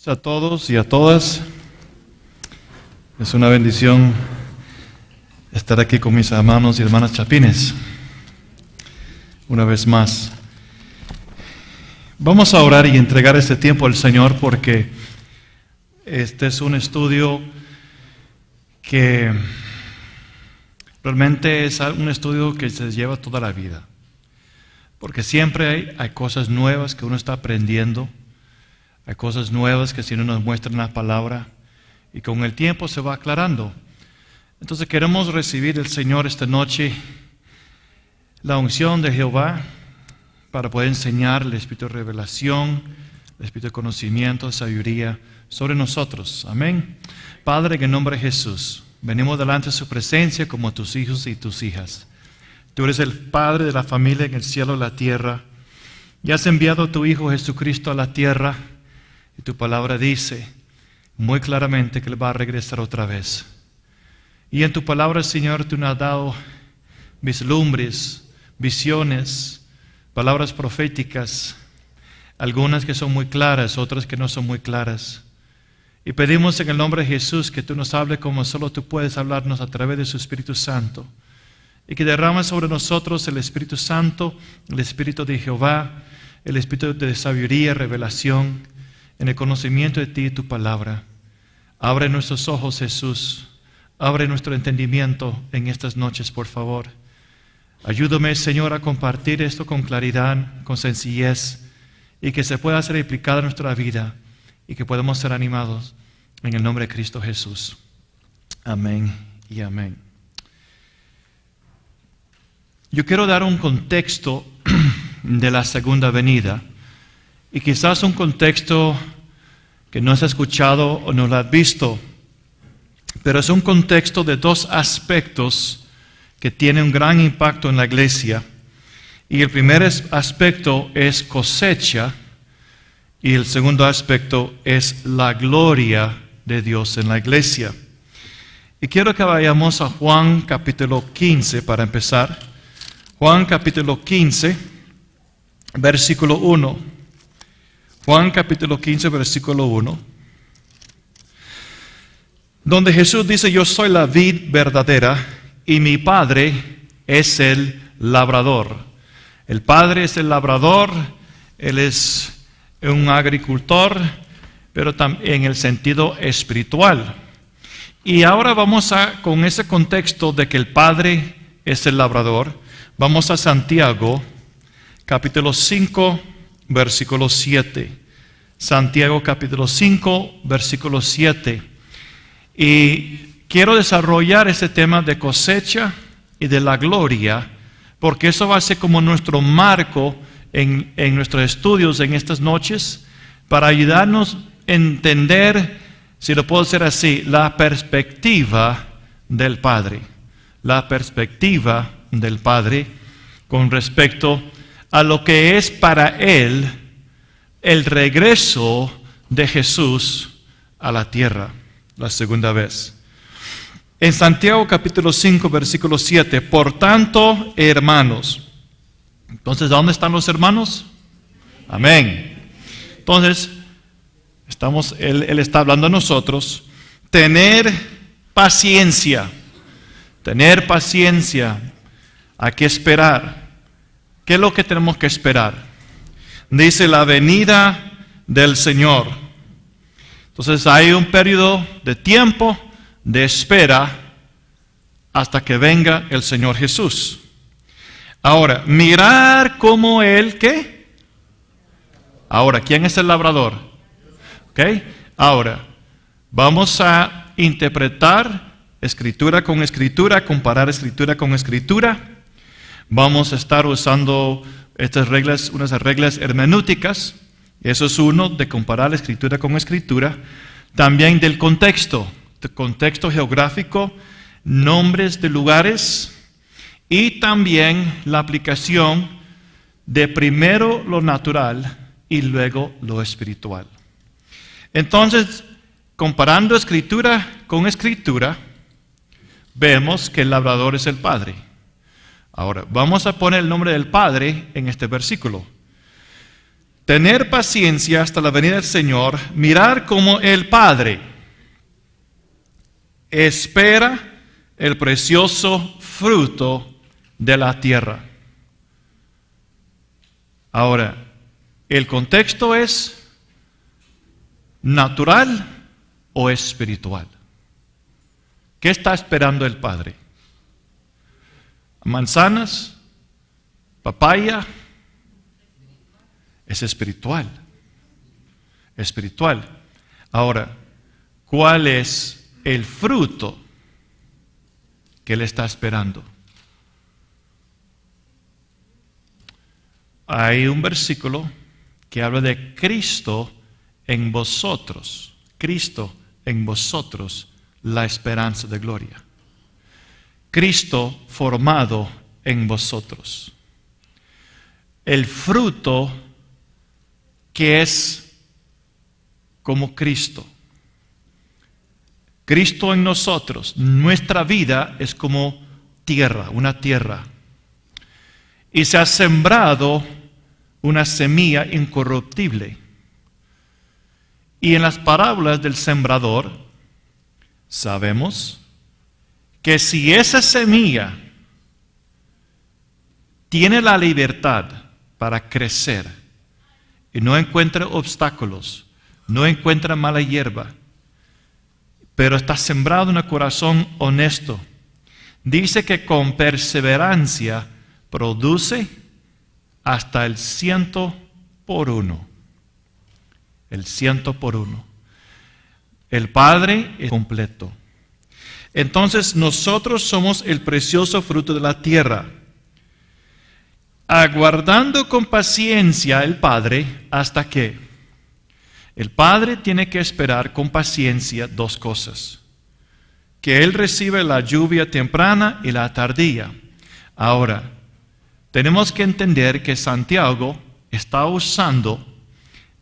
A todos y a todas. Es una bendición estar aquí con mis hermanos y hermanas chapines. Una vez más. Vamos a orar y entregar este tiempo al Señor porque este es un estudio que realmente es un estudio que se lleva toda la vida. Porque siempre hay cosas nuevas que uno está aprendiendo. Hay cosas nuevas que si no nos muestran la palabra y con el tiempo se va aclarando. Entonces queremos recibir del Señor esta noche la unción de Jehová para poder enseñar el espíritu de revelación, el espíritu de conocimiento, de sabiduría sobre nosotros. Amén. Padre, en el nombre de Jesús, venimos delante de su presencia como tus hijos y tus hijas. Tú eres el Padre de la familia en el cielo y la tierra. Y has enviado a tu Hijo Jesucristo a la tierra. Y tu palabra dice muy claramente que Él va a regresar otra vez. Y en tu palabra, Señor, tú nos has dado vislumbres, visiones, palabras proféticas, algunas que son muy claras, otras que no son muy claras. Y pedimos en el nombre de Jesús que tú nos hables como solo tú puedes hablarnos a través de su Espíritu Santo. Y que derrames sobre nosotros el Espíritu Santo, el Espíritu de Jehová, el Espíritu de sabiduría, revelación, en el conocimiento de ti y tu palabra. Abre nuestros ojos, Jesús. Abre nuestro entendimiento en estas noches, por favor. Ayúdame, Señor, a compartir esto con claridad, con sencillez, y que se pueda ser aplicada en nuestra vida, y que podamos ser animados en el nombre de Cristo Jesús. Amén y amén. Yo quiero dar un contexto de la segunda venida. Y quizás un contexto que no has escuchado o no lo has visto, pero es un contexto de dos aspectos que tienen un gran impacto en la iglesia. Y el primer aspecto es cosecha y el segundo aspecto es la gloria de Dios en la iglesia. Y quiero que vayamos a Juan capítulo 15 para empezar. Juan capítulo 15, versículo 1. Juan capítulo 15, versículo 1, donde Jesús dice: yo soy la vid verdadera y mi Padre es el labrador. El Padre es el labrador, Él es un agricultor, pero también en el sentido espiritual. Y ahora vamos con ese contexto de que el Padre es el labrador, vamos a Santiago capítulo 5, versículo 7. Santiago capítulo 5, versículo 7. Y quiero desarrollar ese tema de cosecha y de la gloria, porque eso va a ser como nuestro marco en nuestros estudios en estas noches, para ayudarnos a entender, si lo puedo decir así, la perspectiva del Padre. La perspectiva del Padre con respecto a lo que es para Él el regreso de Jesús a la tierra, la segunda vez. En Santiago capítulo 5, versículo 7, por tanto, hermanos. Entonces, ¿dónde están los hermanos? Amén. Entonces, Él está hablando a nosotros. Tener paciencia. Hay que esperar. ¿Qué es lo que tenemos que esperar? Dice la venida del Señor. Entonces hay un periodo de tiempo de espera hasta que venga el Señor Jesús. Ahora, mirar cómo Él, ¿qué? Ahora, ¿quién es el labrador? ¿Ok? Ahora, vamos a interpretar escritura con escritura, comparar escritura con escritura. Vamos a estar usando estas reglas, unas reglas hermenéuticas. Eso es uno, de comparar la escritura con escritura. También del contexto geográfico, nombres de lugares y también la aplicación de primero lo natural y luego lo espiritual. Entonces, comparando escritura con escritura, vemos que el labrador es el Padre. Ahora, vamos a poner el nombre del Padre en este versículo. tener paciencia hasta la venida del Señor, mirar como el Padre espera el precioso fruto de la tierra. Ahora, el contexto es natural o espiritual. ¿Qué está esperando el Padre? ¿Manzanas? ¿Papaya? Es espiritual. Espiritual. Ahora, ¿cuál es el fruto que Él está esperando? Hay un versículo que habla de Cristo en vosotros. Cristo en vosotros, la esperanza de gloria. Cristo formado en vosotros. El fruto que es como Cristo. Cristo en nosotros. Nuestra vida es como tierra, una tierra. Y se ha sembrado una semilla incorruptible. Y en las parábolas del sembrador, sabemos que si esa semilla tiene la libertad para crecer y no encuentra obstáculos, no encuentra mala hierba, pero está sembrado en un corazón honesto, dice que con perseverancia produce hasta el 100 por 1. El 100 por 1. El Padre es completo. Entonces nosotros somos el precioso fruto de la tierra, aguardando con paciencia el Padre hasta que el Padre tiene que esperar con paciencia dos cosas: que Él recibe la lluvia temprana y la tardía. Ahora, tenemos que entender que Santiago está usando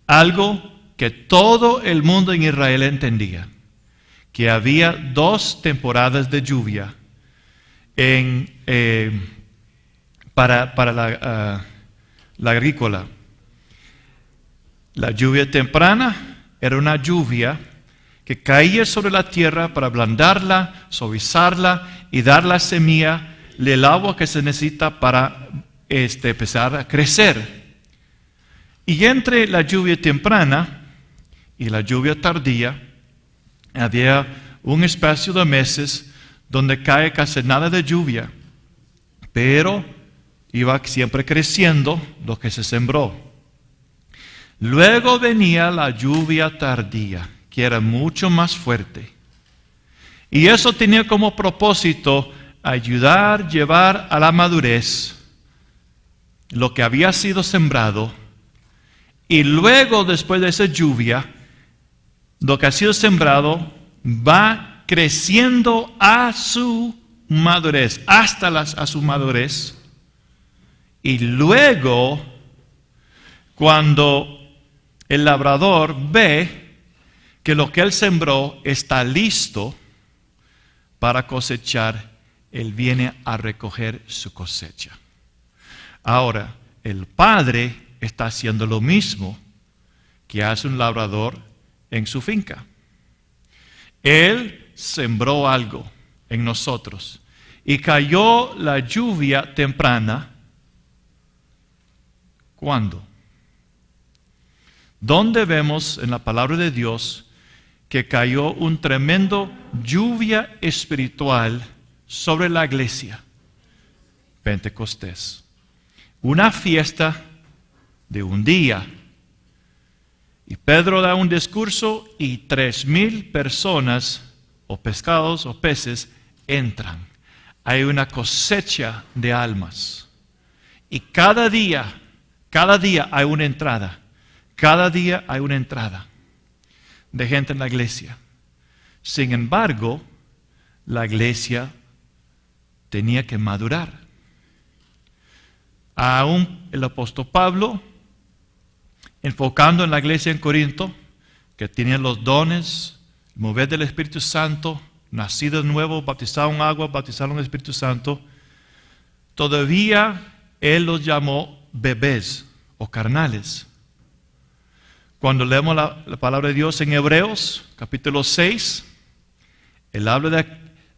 algo que todo el mundo en Israel entendía, que había dos temporadas de lluvia para la agrícola. La lluvia temprana era una lluvia que caía sobre la tierra para ablandarla, suavizarla y dar la semilla, el agua que se necesita para empezar a crecer. Y entre la lluvia temprana y la lluvia tardía había un espacio de meses donde cae casi nada de lluvia, pero iba siempre creciendo lo que se sembró. Luego venía la lluvia tardía, que era mucho más fuerte. Y eso tenía como propósito ayudar, llevar a la madurez lo que había sido sembrado. Y luego, después de esa lluvia, lo que ha sido sembrado va creciendo a su madurez, a su madurez. Y luego, cuando el labrador ve que lo que él sembró está listo para cosechar, él viene a recoger su cosecha. Ahora, el Padre está haciendo lo mismo que hace un labrador en su finca. Él sembró algo en nosotros y cayó la lluvia temprana. ¿Cuándo? ¿Dónde vemos en la palabra de Dios que cayó un tremendo lluvia espiritual sobre la iglesia? Pentecostés. Una fiesta de un día. Y Pedro da un discurso y 3,000 personas, o pescados o peces, entran. Hay una cosecha de almas. Y cada día hay una entrada. Cada día hay una entrada de gente en la iglesia. Sin embargo, la iglesia tenía que madurar. Aún el apóstol Pablo, enfocando en la iglesia en Corinto, que tenía los dones, el mover del Espíritu Santo, nacido de nuevo, bautizado en agua, bautizado en el Espíritu Santo, todavía él los llamó bebés o carnales. Cuando leemos la palabra de Dios en Hebreos, capítulo 6, Él habla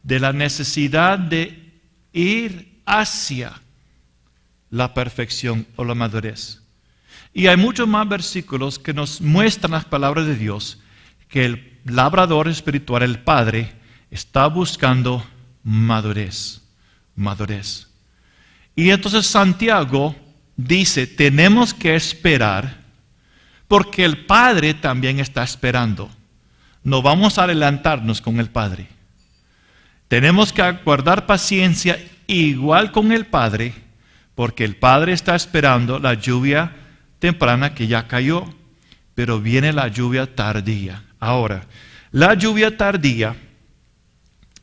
de la necesidad de ir hacia la perfección o la madurez. Y hay muchos más versículos que nos muestran las palabras de Dios, que el labrador espiritual, el Padre, está buscando madurez. Madurez. Y entonces Santiago dice, tenemos que esperar, porque el Padre también está esperando. No vamos a adelantarnos con el Padre. Tenemos que guardar paciencia igual con el Padre, porque el Padre está esperando la lluvia temprana que ya cayó, pero viene la lluvia tardía. Ahora, la lluvia tardía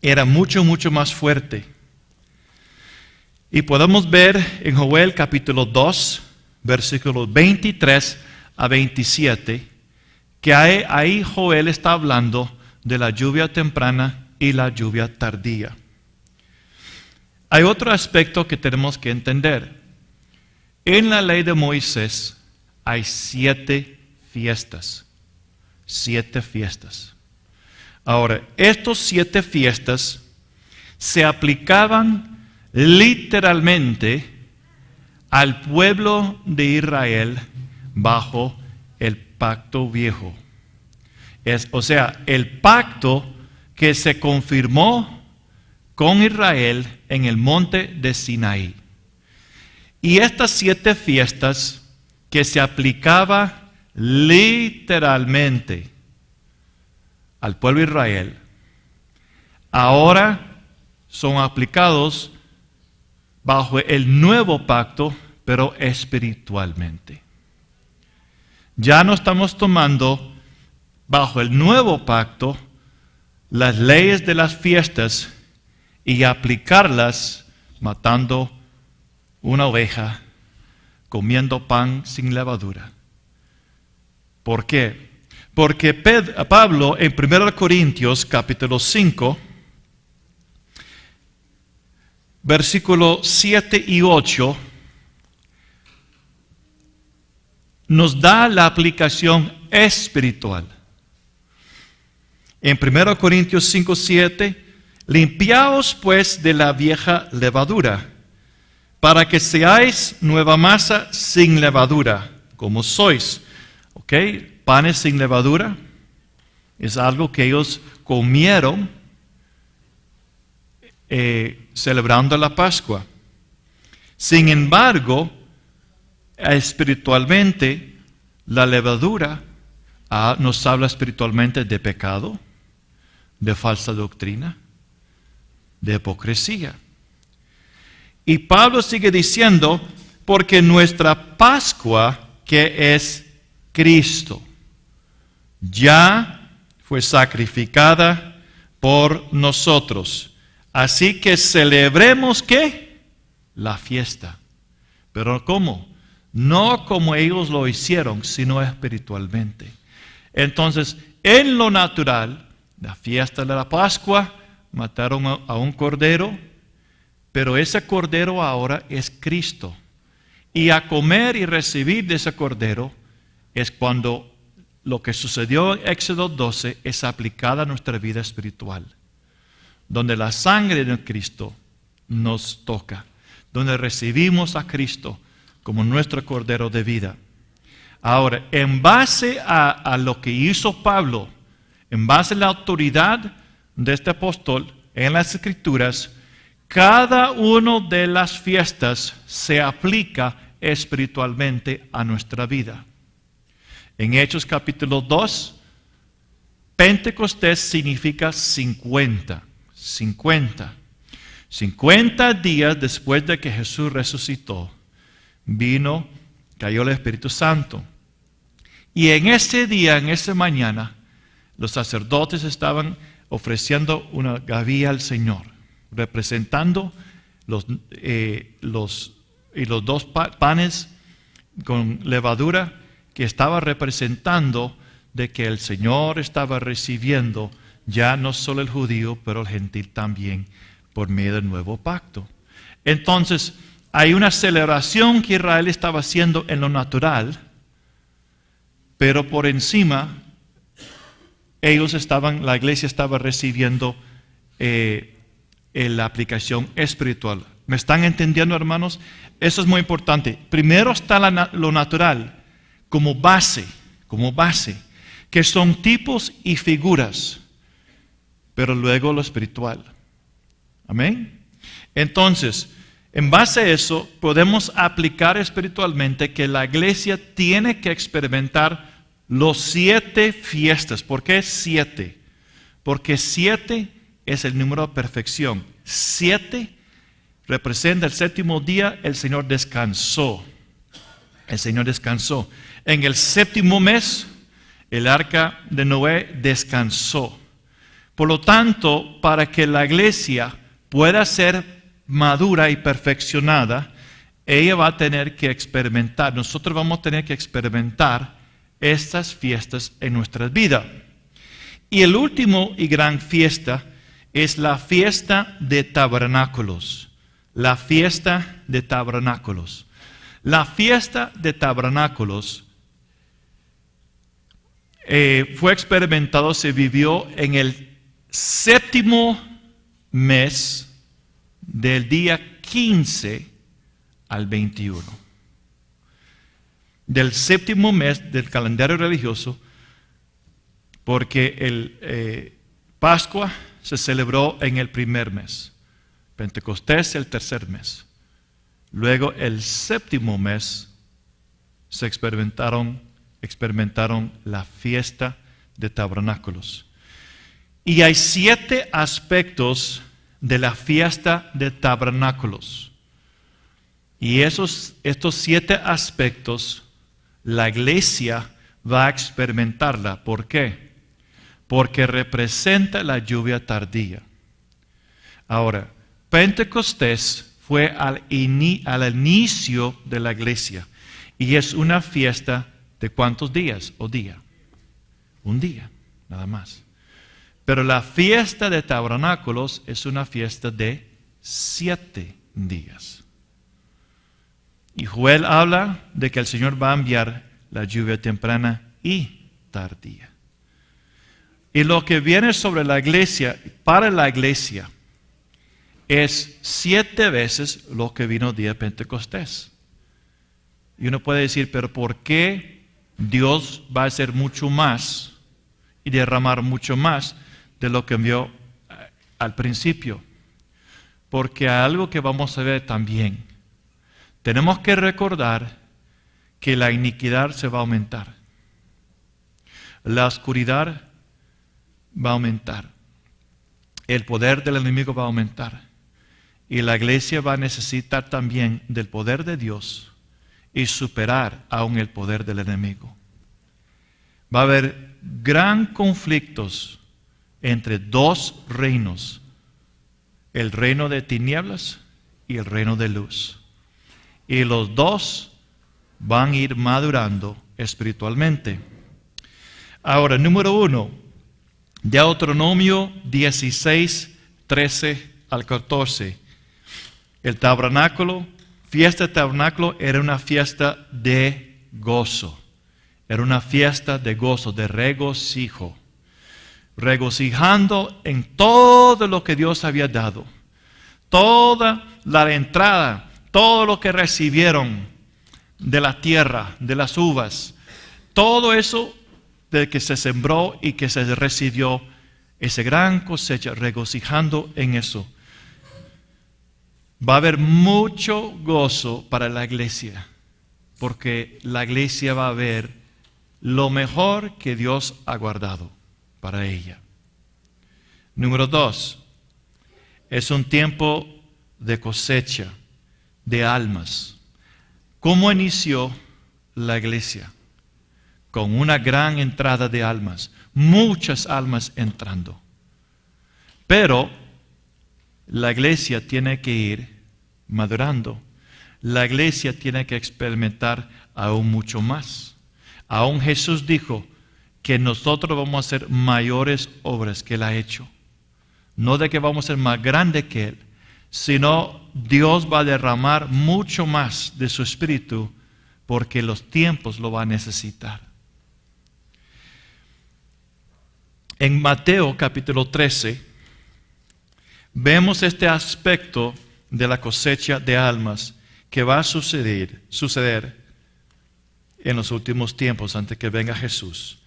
era mucho más fuerte. Y podemos ver en Joel capítulo 2, versículos 23 a 27, que ahí Joel está hablando de la lluvia temprana y la lluvia tardía. Hay otro aspecto que tenemos que entender. En la ley de Moisés hay 7 fiestas. 7 fiestas. Ahora, estos 7 fiestas se aplicaban literalmente al pueblo de Israel bajo el pacto viejo. O sea, el pacto que se confirmó con Israel en el monte de Sinaí. Y estas 7 fiestas que se aplicaba literalmente al pueblo de Israel, ahora son aplicados bajo el nuevo pacto, pero espiritualmente. Ya no estamos tomando bajo el nuevo pacto las leyes de las fiestas y aplicarlas matando una oveja, comiendo pan sin levadura. ¿Por qué? Porque Pablo en 1 Corintios capítulo 5, versículos 7 y 8, nos da la aplicación espiritual. En 1 Corintios 5, 7, limpiaos pues de la vieja levadura, para que seáis nueva masa sin levadura, como sois. ¿Ok? Panes sin levadura es algo que ellos comieron celebrando la Pascua. Sin embargo, espiritualmente, la levadura nos habla espiritualmente de pecado, de falsa doctrina, de hipocresía. Y Pablo sigue diciendo, porque nuestra Pascua, que es Cristo, ya fue sacrificada por nosotros. Así que celebremos, ¿qué? La fiesta. Pero ¿cómo? No como ellos lo hicieron, sino espiritualmente. Entonces, en lo natural, la fiesta de la Pascua, mataron a un cordero, pero ese cordero ahora es Cristo. Y a comer y recibir de ese cordero es cuando lo que sucedió en Éxodo 12 es aplicada a nuestra vida espiritual, donde la sangre de Cristo nos toca, donde recibimos a Cristo como nuestro cordero de vida. Ahora, en base a lo que hizo Pablo, en base a la autoridad de este apóstol en las Escrituras, cada una de las fiestas se aplica espiritualmente a nuestra vida. En Hechos capítulo 2, Pentecostés significa 50. 50 días después de que Jesús resucitó, cayó el Espíritu Santo. Y en ese día, en esa mañana, los sacerdotes estaban ofreciendo una gavilla al Señor, representando los 2 panes con levadura, que estaba representando de que el Señor estaba recibiendo ya no solo el judío, pero el gentil también, por medio del nuevo pacto. Entonces, hay una celebración que Israel estaba haciendo en lo natural, pero por encima la iglesia estaba recibiendo la aplicación espiritual. ¿Me están entendiendo, hermanos? Eso es muy importante. Primero está lo natural como base, que son tipos y figuras, pero luego lo espiritual. Amén. Entonces, en base a eso, podemos aplicar espiritualmente que la iglesia tiene que experimentar los 7 fiestas. ¿Por qué 7? Porque 7 es el número de perfección. 7 representa el séptimo día, el Señor descansó. El Señor descansó. En el séptimo mes, el arca de Noé descansó. Por lo tanto, para que la iglesia pueda ser madura y perfeccionada, ella va a tener que experimentar, nosotros vamos a tener que experimentar estas fiestas en nuestras vidas. Y el último y gran fiesta es la fiesta de tabernáculos. La fiesta de tabernáculos. La fiesta de tabernáculos fue experimentado, se vivió en el séptimo mes del día 15 al 21. Del séptimo mes del calendario religioso, porque Pascua se celebró en el primer mes, Pentecostés el tercer mes. Luego el séptimo mes se experimentaron la fiesta de tabernáculos. Y hay 7 aspectos de la fiesta de tabernáculos. Y estos 7 aspectos, la iglesia va a experimentarla. ¿Por qué? Porque representa la lluvia tardía. Ahora, Pentecostés fue al inicio de la iglesia. Y es una fiesta de ¿cuántos días o día? Un día, nada más. Pero la fiesta de tabernáculos es una fiesta de 7 días. Y Joel habla de que el Señor va a enviar la lluvia temprana y tardía. Y lo que viene sobre la iglesia, para la iglesia, es 7 veces lo que vino el día de Pentecostés. Y uno puede decir, pero ¿por qué Dios va a hacer mucho más y derramar mucho más de lo que envió al principio? Porque hay algo que vamos a ver también. Tenemos que recordar que la iniquidad se va a aumentar. La oscuridad va a aumentar. El poder del enemigo va a aumentar. Y la iglesia va a necesitar también del poder de Dios y superar aún el poder del enemigo. Va a haber gran conflictos entre 2 reinos, el reino de tinieblas y el reino de luz. Y los 2 van a ir madurando espiritualmente. Ahora, número 1, Deuteronomio 16, 13 al 14. El tabernáculo, fiesta de tabernáculo, era una fiesta de gozo. Era una fiesta de gozo, de regocijo. Regocijando en todo lo que Dios había dado. Toda la entrada, todo lo que recibieron de la tierra, de las uvas, todo eso de que se sembró y que se recibió, esa gran cosecha, regocijando en eso. Va a haber mucho gozo para la iglesia, porque la iglesia va a ver lo mejor que Dios ha guardado para ella. Número 2, es un tiempo de cosecha de almas. ¿Cómo inició la iglesia? Con una gran entrada de almas, muchas almas entrando. Pero la iglesia tiene que ir madurando. La iglesia tiene que experimentar aún mucho más. Aún Jesús dijo que nosotros vamos a hacer mayores obras que Él ha hecho. No de que vamos a ser más grandes que Él, sino Dios va a derramar mucho más de su Espíritu porque los tiempos lo va a necesitar. En Mateo capítulo 13, vemos este aspecto de la cosecha de almas que va a suceder en los últimos tiempos antes que venga Jesús.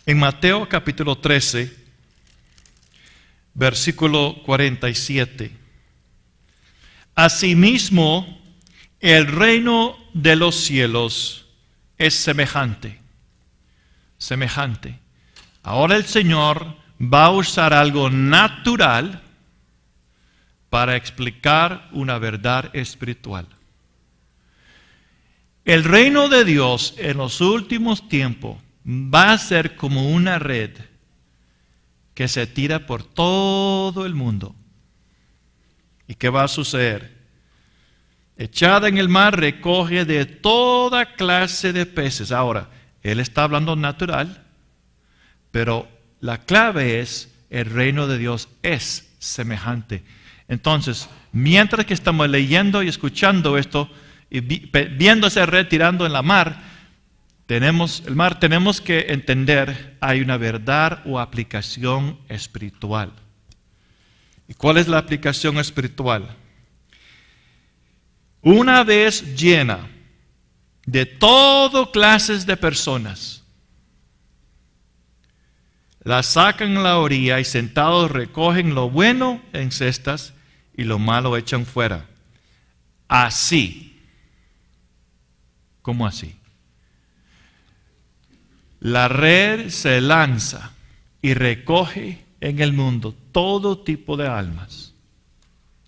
En Mateo capítulo 13, versículo 47. Asimismo, el reino de los cielos es semejante. Ahora el Señor va a usar algo natural para explicar una verdad espiritual. El reino de Dios en los últimos tiempos va a ser como una red que se tira por todo el mundo. ¿Y qué va a suceder? Echada en el mar recoge de toda clase de peces. Ahora, Él está hablando natural, pero la clave es, el reino de Dios es semejante. Entonces, mientras que estamos leyendo y escuchando esto, y viendo esa red tirando en la mar, tenemos que entender, hay una verdad o aplicación espiritual. ¿Y cuál es la aplicación espiritual? Una vez llena de todo clases de personas, la sacan a la orilla y sentados recogen lo bueno en cestas y lo malo echan fuera. Así. ¿Cómo así? La red se lanza y recoge en el mundo todo tipo de almas.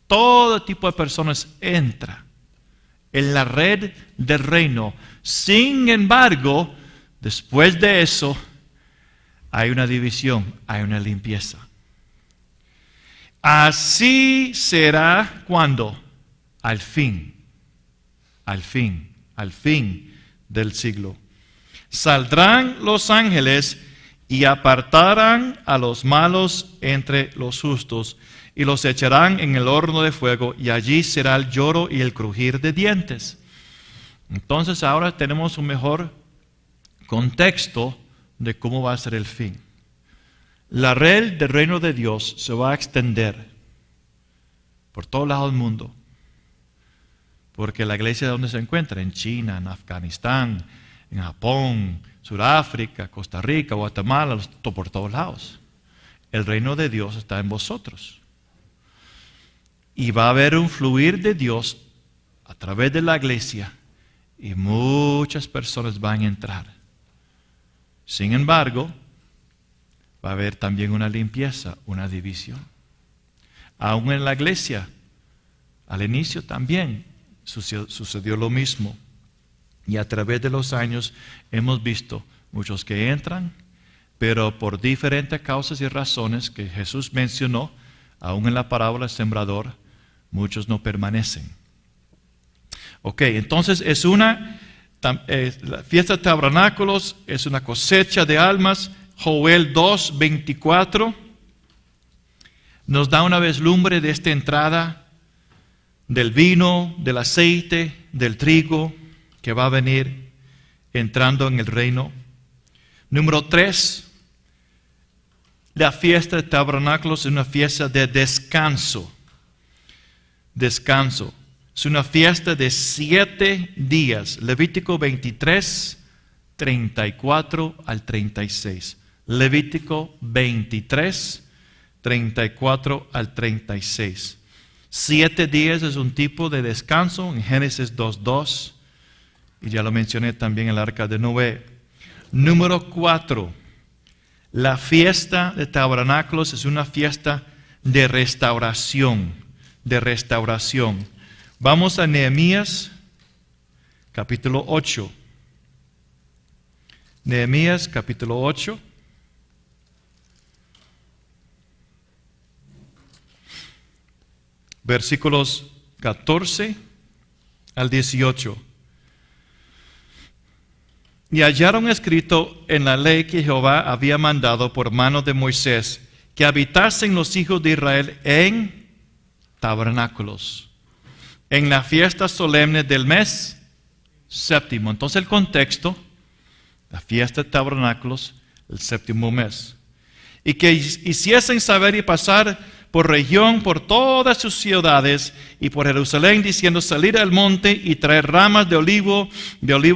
Todo tipo de personas entra en la red del reino. Sin embargo, después de eso, hay una división, hay una limpieza. Así será cuando, al fin del siglo. Saldrán los ángeles y apartarán a los malos entre los justos y los echarán en el horno de fuego, y allí será el lloro y el crujir de dientes. Entonces ahora tenemos un mejor contexto de cómo va a ser el fin. La red del reino de Dios se va a extender por todos lados del mundo, porque la iglesia donde se encuentra, en China, en Afganistán, en Japón, Sudáfrica, Costa Rica, Guatemala, por todos lados. El reino de Dios está en vosotros. Y va a haber un fluir de Dios a través de la iglesia y muchas personas van a entrar. Sin embargo, va a haber también una limpieza, una división. Aún en la iglesia, al inicio también sucedió lo mismo. Y a través de los años hemos visto muchos que entran, pero por diferentes causas y razones que Jesús mencionó, aún en la parábola del sembrador, muchos no permanecen. Ok, entonces la fiesta de tabernáculos es una cosecha de almas. Joel 2:24 nos da una vislumbre de esta entrada del vino, del aceite, del trigo que va a venir entrando en el reino. Número 3, la fiesta de tabernáculos es una fiesta de descanso. Descanso. Es una fiesta de 7 días. Levítico 23, 34 al 36. Levítico 23, 34 al 36. 7 días es un tipo de descanso en Génesis 2:2. Y ya lo mencioné también en el arca de Noé. Número 4. La fiesta de tabernáculos es una fiesta de restauración. Vamos a Nehemías capítulo 8. Nehemías capítulo 8. Versículos 14 al 18. Y hallaron escrito en la ley que Jehová había mandado por mano de Moisés, que habitasen los hijos de Israel en tabernáculos, en la fiesta solemne del mes séptimo. Entonces el contexto, la fiesta de tabernáculos, el séptimo mes. y que hiciesen saber y pasar por región, por todas sus ciudades y por Jerusalén, diciendo: salir al monte y traer ramas de olivo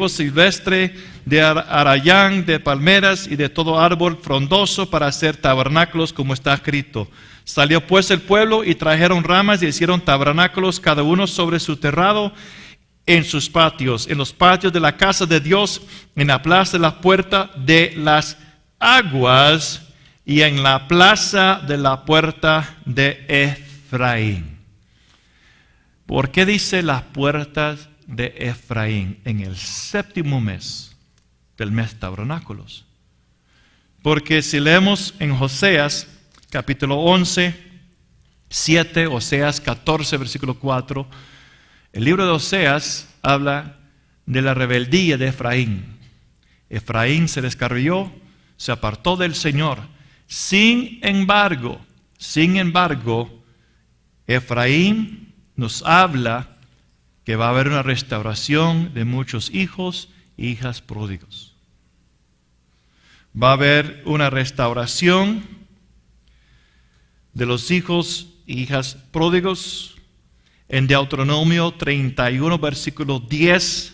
silvestre, de arayán, de palmeras y de todo árbol frondoso para hacer tabernáculos, como está escrito. Salió pues el pueblo y trajeron ramas y hicieron tabernáculos, cada uno sobre su terrado, en sus patios, en los patios de la casa de Dios, en la plaza de la puerta de las aguas y en la plaza de la puerta de Efraín. ¿Por qué dice las puertas de Efraín? En el 7º mes del mes tabernáculos. Porque si leemos en Oseas capítulo 11, 7, Oseas 14, versículo 4, el libro de Oseas habla de la rebeldía de Efraín. Efraín se descarrió, se apartó del Señor. Sin embargo, Efraín nos habla que va a haber una restauración de muchos hijos e hijas pródigos. Va a haber una restauración de los hijos e hijas pródigos. En Deuteronomio 31, versículo 10,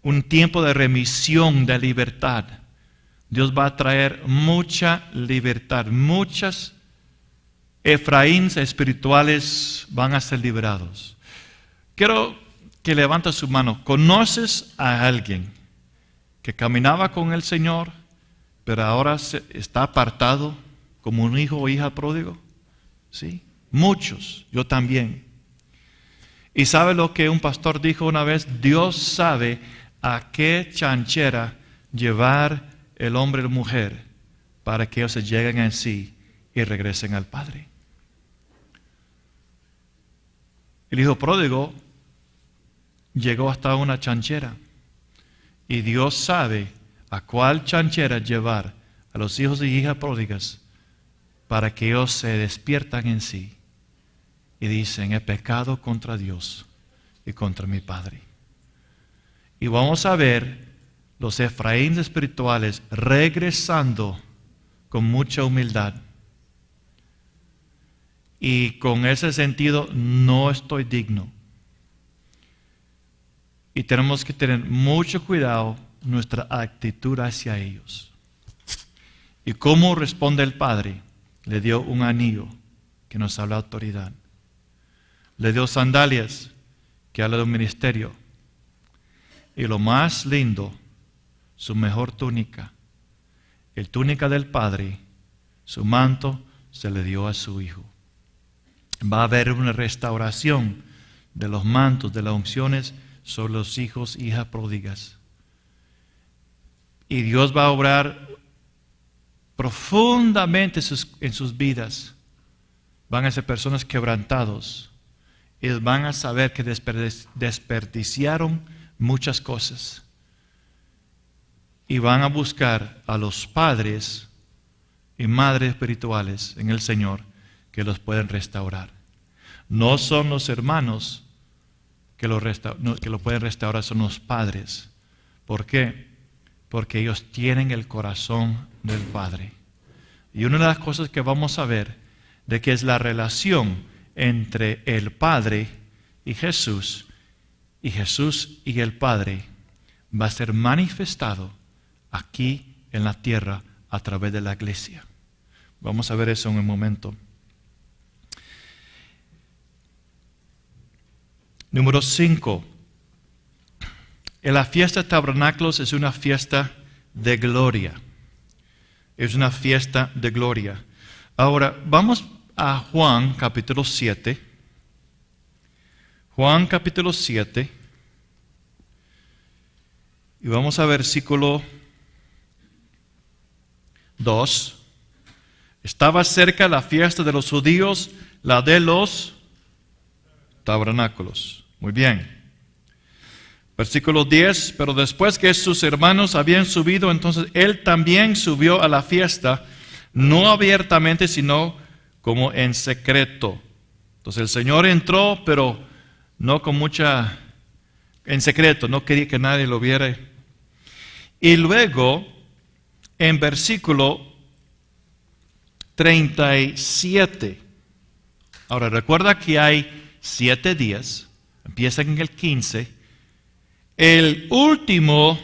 un tiempo de remisión, de libertad. Dios va a traer mucha libertad. Muchas Efraíns espirituales van a ser liberados. Quiero que levante su mano. ¿Conoces a alguien que caminaba con el Señor, pero ahora está apartado como un hijo o hija pródigo? Sí, muchos, yo también. ¿Y sabe lo que un pastor dijo una vez? Dios sabe a qué chanchera llevar el hombre y la mujer para que ellos se lleguen en sí y regresen al Padre. El hijo pródigo llegó hasta una chanchera y Dios sabe a cuál chanchera llevar a los hijos y hijas pródigas para que ellos se despiertan en sí y dicen: he pecado contra Dios y contra mi Padre. Y vamos a ver los Efraín espirituales regresando con mucha humildad. Y con ese sentido, no estoy digno. Y tenemos que tener mucho cuidado nuestra actitud hacia ellos. ¿Y cómo responde el Padre? Le dio un anillo que nos habla de autoridad. Le dio sandalias que habla de un ministerio. Y lo más lindo, su mejor túnica, el túnica del Padre, su manto se le dio a su Hijo. Va a haber una restauración de los mantos, de las unciones sobre los hijos e hijas pródigas. Y Dios va a obrar profundamente en sus vidas. Van a ser personas quebrantados. Ellos van a saber que desperdiciaron muchas cosas. Y van a buscar a los padres y madres espirituales en el Señor que los pueden restaurar. No son los hermanos que lo pueden restaurar, son los padres. ¿Por qué? Porque ellos tienen el corazón del Padre. Y una de las cosas que vamos a ver de que es la relación entre el Padre y Jesús y el Padre va a ser manifestado aquí en la tierra a través de la iglesia. Vamos a ver eso en un momento. Número 5. En la fiesta de tabernáculos es una fiesta de gloria. Es una fiesta de gloria. Ahora, vamos a Juan capítulo 7. Juan capítulo 7. Y vamos a versículo 2. Estaba cerca la fiesta de los judíos, la de los tabernáculos. Muy bien. Versículo 10. Pero después que sus hermanos habían subido, entonces él también subió a la fiesta, no abiertamente, sino como en secreto. Entonces el Señor entró, pero no con en secreto, no quería que nadie lo viera. Y luego, en versículo 37. Ahora, recuerda que hay 7 días, empiezan en el 15. El último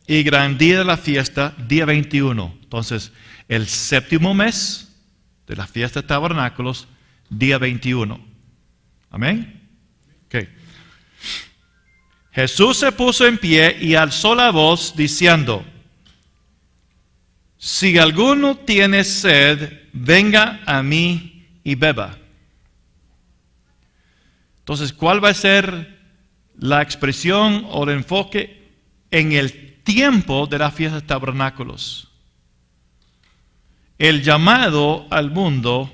y gran día de la fiesta, día 21. Entonces, el séptimo mes de la fiesta de tabernáculos, día 21. Amén. Okay. Jesús se puso en pie y alzó la voz diciendo: si alguno tiene sed, venga a mí y beba. Entonces, ¿cuál va a ser la expresión o el enfoque en el tiempo de la fiesta de tabernáculos? El llamado al mundo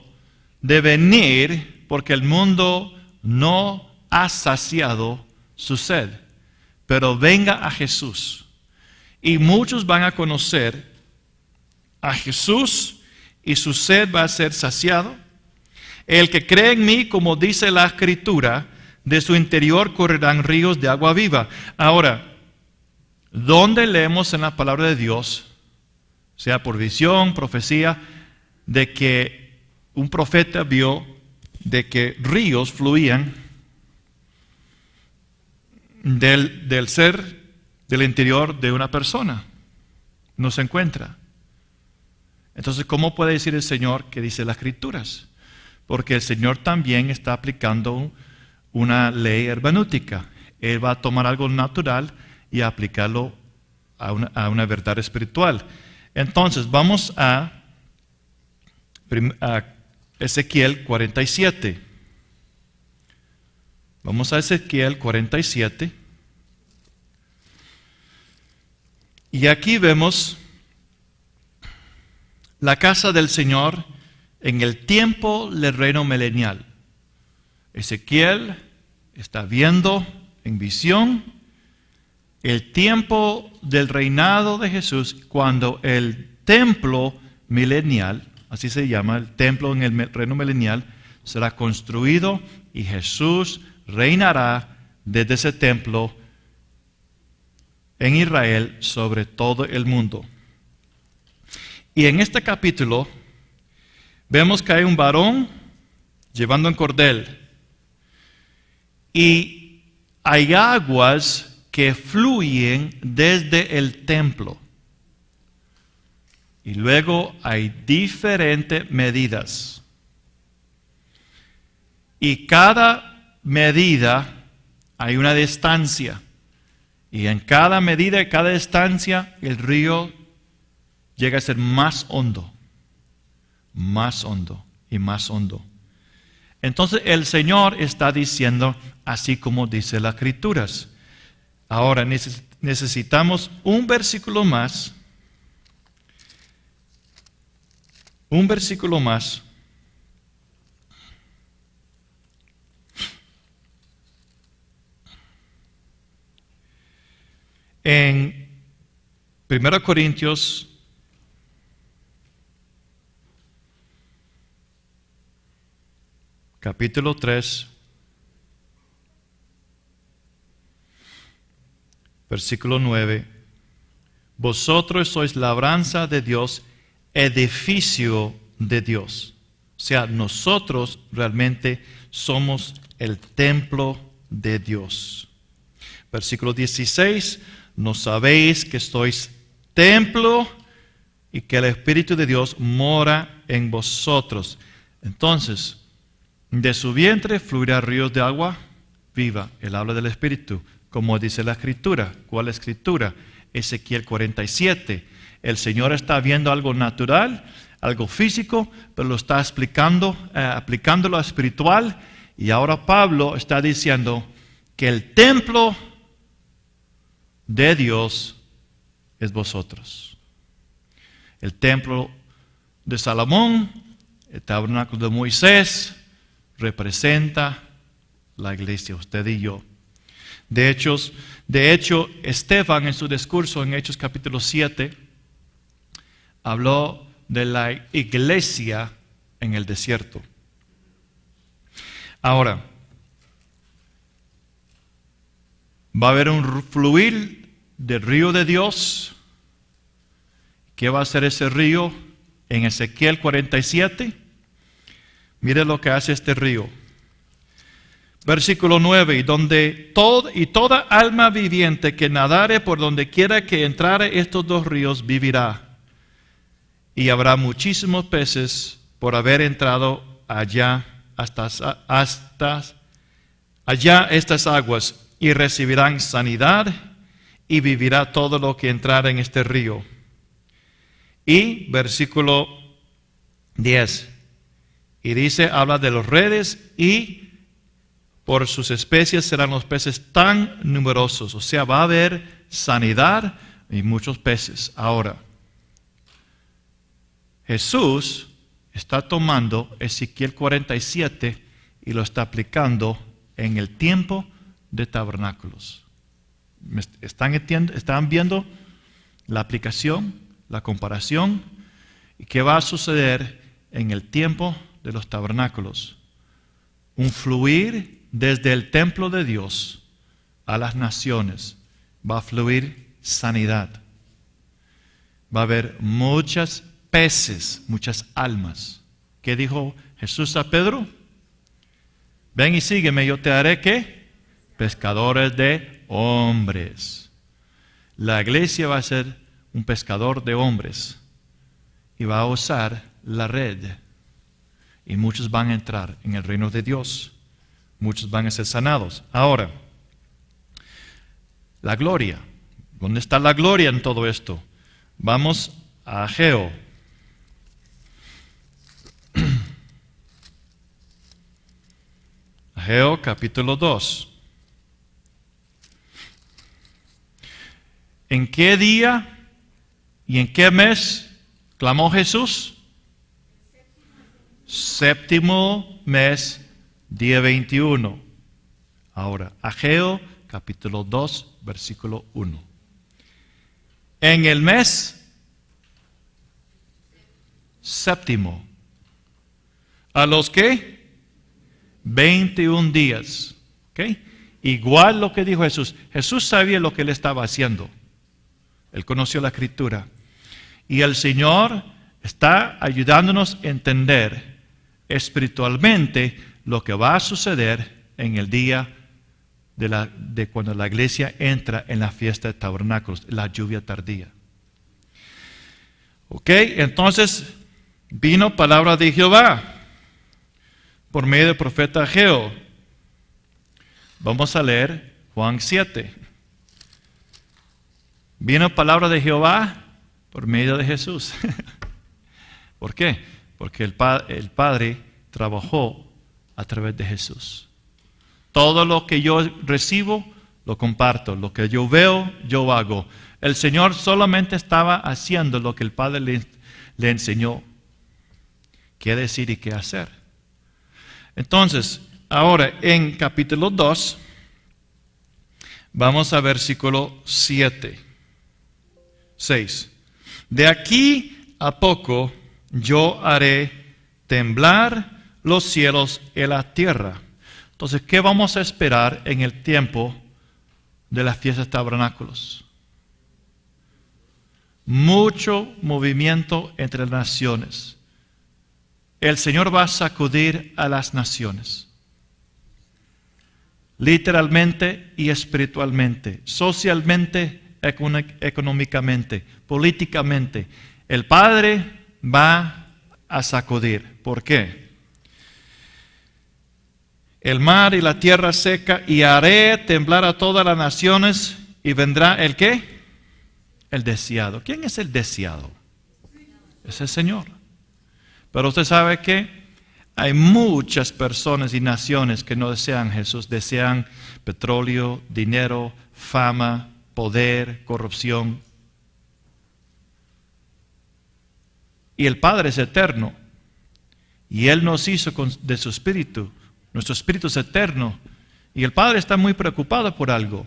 de venir porque el mundo no ha saciado su sed. Pero venga a Jesús. Y muchos van a conocer a Jesús y su sed va a ser saciado. El que cree en mí, como dice la Escritura, de su interior correrán ríos de agua viva. Ahora, ¿dónde leemos en la palabra de Dios, sea por visión, profecía, de que un profeta vio de que ríos fluían del ser, del interior de una persona? No se encuentra. Entonces, ¿cómo puede decir el Señor que dice las Escrituras? Porque el Señor también está aplicando una ley hermenéutica. Él va a tomar algo natural y aplicarlo a una verdad espiritual. Entonces, vamos a Ezequiel 47. Vamos a Ezequiel 47. Y aquí vemos la casa del Señor en el tiempo del reino milenial. Ezequiel está viendo en visión el tiempo del reinado de Jesús, cuando el templo milenial, así se llama, el templo en el reino milenial, será construido y Jesús reinará desde ese templo en Israel sobre todo el mundo. Y en este capítulo vemos que hay un varón llevando un cordel y hay aguas que fluyen desde el templo. Y luego hay diferentes medidas. Y cada medida hay una distancia. Y en cada medida y cada distancia el río llega a ser más hondo y más hondo. Entonces el Señor está diciendo así como dice las Escrituras. Ahora necesitamos un versículo más. Un versículo más. En 1 Corintios capítulo 3, versículo 9. Vosotros sois labranza de Dios, edificio de Dios. O sea, nosotros realmente somos el templo de Dios. Versículo 16. ¿No sabéis que sois templo y que el Espíritu de Dios mora en vosotros? Entonces, de su vientre fluirá ríos de agua viva. Él habla del Espíritu, como dice la Escritura. ¿Cuál Escritura? Ezequiel 47. El Señor está viendo algo natural, algo físico, pero lo está aplicándolo a espiritual. Y ahora Pablo está diciendo que el templo de Dios es vosotros. El templo de Salomón, el tabernáculo de Moisés, representa la iglesia, usted y yo. De hecho, Esteban en su discurso en Hechos capítulo 7 habló de la iglesia en el desierto. Ahora, va a haber un fluir del río de Dios. ¿Qué va a hacer ese río? en Ezequiel 47, mire lo que hace este río. Versículo 9, y toda alma viviente que nadare por donde quiera que entrare estos dos ríos vivirá. Y habrá muchísimos peces por haber entrado allá allá estas aguas, y recibirán sanidad, y vivirá todo lo que entrare en este río. Y versículo 10, y dice, habla de los redes, y por sus especies serán los peces tan numerosos. O sea, va a haber sanidad y muchos peces. Ahora, Jesús está tomando Ezequiel 47 y lo está aplicando en el tiempo de tabernáculos. ¿Están viendo la aplicación, la comparación? ¿Y qué va a suceder en el tiempo de los tabernáculos? Un fluir desde el templo de Dios a las naciones. Va a fluir sanidad. Va a haber muchos peces, muchas almas. ¿Qué dijo Jesús a Pedro? Ven y sígueme, yo te haré ¿qué? Pescadores de hombres. La iglesia va a ser un pescador de hombres y va a usar la red. Y muchos van a entrar en el reino de Dios. Muchos van a ser sanados. Ahora, la gloria. ¿Dónde está la gloria en todo esto? Vamos a Ageo. Ageo capítulo 2. ¿En qué día y en qué mes clamó Jesús? Séptimo mes, día 21. Ahora, Ageo capítulo 2, versículo 1. En el mes séptimo, ¿a los qué? 21 días. ¿Okay? Igual lo que dijo Jesús. Jesús sabía lo que él estaba haciendo. Él conoció la Escritura. Y el Señor está ayudándonos a entender espiritualmente lo que va a suceder en el día de cuando la iglesia entra en la fiesta de tabernáculos, la lluvia tardía. Ok, entonces vino palabra de Jehová por medio del profeta Ageo. Vamos a leer Juan 7. Vino palabra de Jehová por medio de Jesús. ¿Por qué? Porque el Padre trabajó a través de Jesús. Todo lo que yo recibo, lo comparto. Lo que yo veo, yo hago. El Señor solamente estaba haciendo lo que el Padre le enseñó qué decir y qué hacer. Entonces, ahora en capítulo 2, vamos a versículo 6. De aquí a poco yo haré temblar los cielos y la tierra. Entonces, ¿qué vamos a esperar en el tiempo de las fiestas tabernáculos? Mucho movimiento entre las naciones. El Señor va a sacudir a las naciones. Literalmente y espiritualmente, socialmente, económicamente, políticamente. El Padre va a sacudir. ¿Por qué? El mar y la tierra seca, y haré temblar a todas las naciones, y vendrá ¿el qué? El deseado. ¿Quién es el deseado? Es el Señor. Pero usted sabe que hay muchas personas y naciones que no desean Jesús, desean petróleo, dinero, fama, poder, corrupción. Y el Padre es eterno, y Él nos hizo de su Espíritu. Nuestro espíritu es eterno, y el Padre está muy preocupado por algo.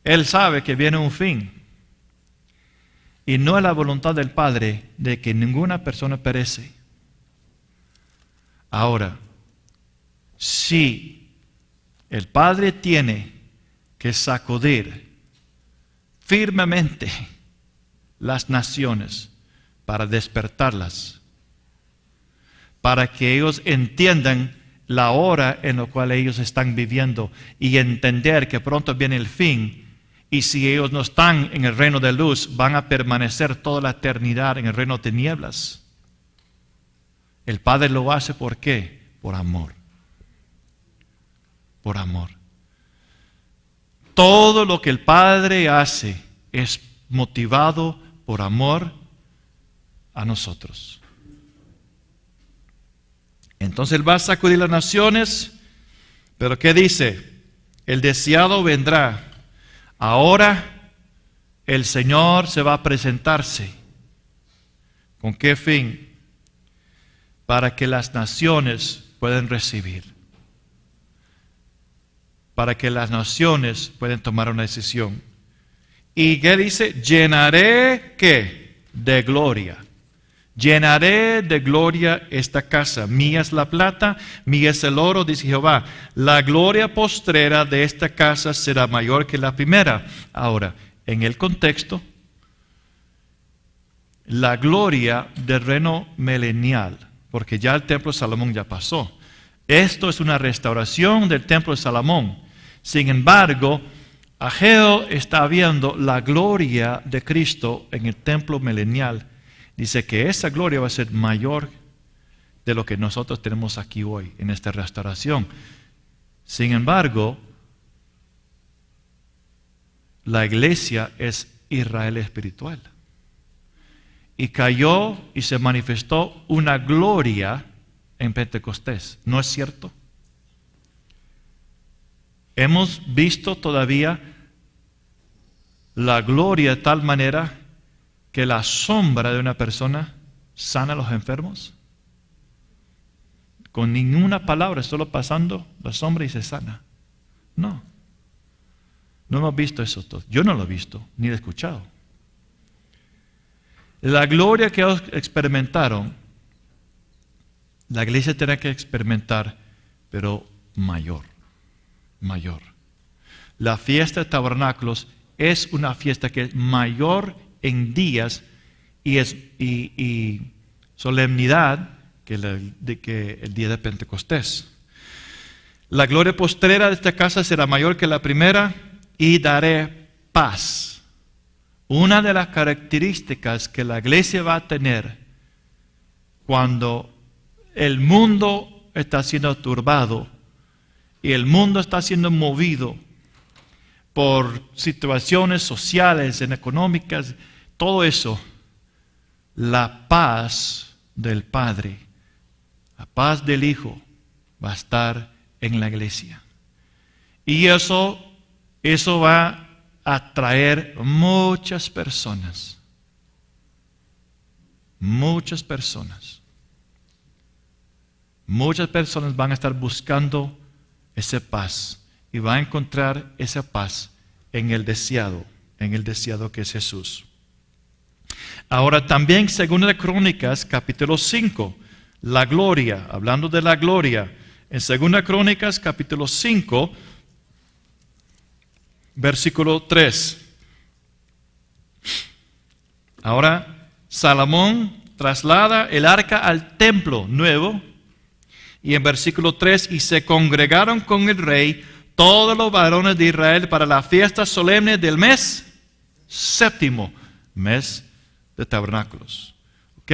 Él sabe que viene un fin, y no es la voluntad del Padre de que ninguna persona perece. Ahora, si el Padre tiene que sacudir firmemente las naciones para despertarlas, para que ellos entiendan la hora en la cual ellos están viviendo y entender que pronto viene el fin. Y si ellos no están en el reino de luz, van a permanecer toda la eternidad en el reino de tinieblas. El Padre lo hace ¿por qué? Por amor. Por amor. Todo lo que el Padre hace es motivado por amor a nosotros. Entonces Él va a sacudir las naciones, pero ¿qué dice? El deseado vendrá. Ahora el Señor se va a presentarse. ¿Con qué fin? Para que las naciones puedan recibir. Para que las naciones puedan tomar una decisión. ¿Y qué dice? Llenaré, ¿qué? De gloria. Llenaré de gloria esta casa. Mía es la plata, mía es el oro, dice Jehová. La gloria postrera de esta casa será mayor que la primera. Ahora, en el contexto, la gloria del reino milenial, porque ya el templo de Salomón ya pasó. Esto es una restauración del templo de Salomón. Sin embargo, Ageo está viendo la gloria de Cristo en el templo milenial. Dice que esa gloria va a ser mayor de lo que nosotros tenemos aquí hoy en esta restauración. Sin embargo, la iglesia es Israel espiritual. Y cayó y se manifestó una gloria en Pentecostés. ¿No es cierto? Hemos visto todavía la gloria de tal manera que la sombra de una persona sana a los enfermos. Con ninguna palabra, solo pasando la sombra y se sana. No. No hemos visto eso todo. Yo no lo he visto, ni lo he escuchado. La gloria que ellos experimentaron, la iglesia tiene que experimentar, pero mayor. Mayor. La fiesta de tabernáculos es una fiesta que es mayor en días y solemnidad que el día de Pentecostés. La gloria postrera de esta casa será mayor que la primera y daré paz. Una de las características que la iglesia va a tener cuando el mundo está siendo turbado y el mundo está siendo movido por situaciones sociales, económicas, todo eso, la paz del Padre, la paz del Hijo va a estar en la iglesia. Y eso va a atraer muchas personas. Muchas personas. Muchas personas van a estar buscando esa paz y van a encontrar esa paz en el deseado que es Jesús. Ahora también, según de Crónicas, capítulo 5, la gloria, hablando de la gloria, en 2 Crónicas, capítulo 5, versículo 3. Ahora, Salomón traslada el arca al templo nuevo, y en versículo 3, y se congregaron con el rey todos los varones de Israel para la fiesta solemne del mes séptimo, mes de tabernáculos. ¿Ok?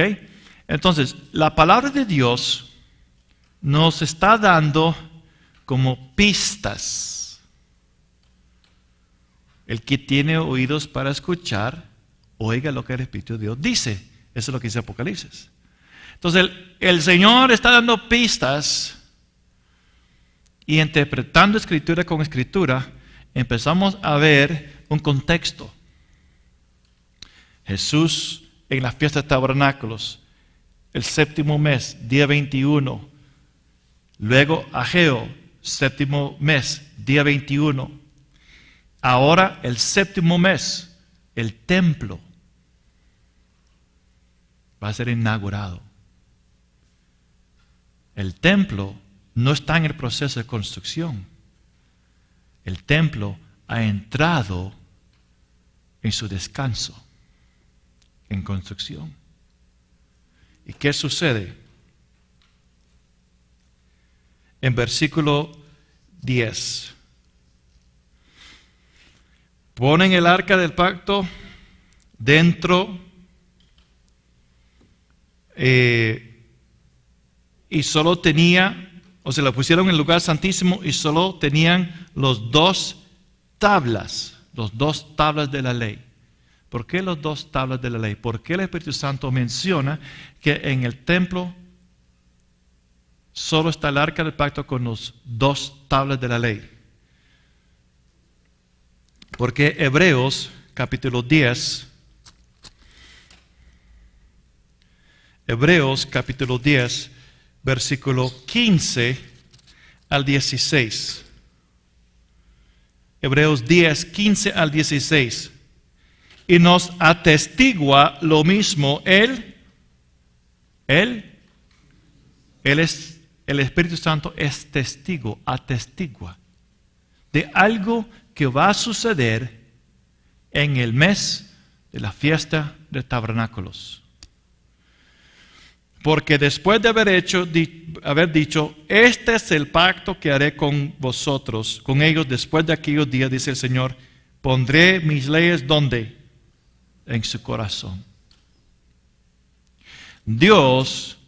Entonces, la palabra de Dios nos está dando como pistas. El que tiene oídos para escuchar, oiga lo que el Espíritu de Dios dice. Eso es lo que dice Apocalipsis. Entonces, el Señor está dando pistas y interpretando escritura con escritura, empezamos a ver un contexto. Jesús en la fiesta de tabernáculos, el séptimo mes, día 21. Luego Ageo, séptimo mes, día 21. Ahora el séptimo mes, el templo va a ser inaugurado. El templo no está en el proceso de construcción. El templo ha entrado en su descanso, en construcción. ¿Y qué sucede? En versículo 10. Ponen el arca del pacto dentro y solo tenía, o se la pusieron en el lugar santísimo y solo tenían los dos tablas de la ley. ¿Por qué los dos tablas de la ley? Porque el Espíritu Santo menciona que en el templo solo está el arca del pacto con los dos tablas de la ley. Porque Hebreos capítulo 10, versículo 15 al 16. Hebreos 10, 15 al 16. Y nos atestigua lo mismo Él es, el Espíritu Santo es testigo, atestigua de algo que va a suceder en el mes de la fiesta de tabernáculos. Porque después de haber dicho, este es el pacto que haré con vosotros, con ellos después de aquellos días, dice el Señor, pondré mis leyes ¿dónde? En su corazón. Dios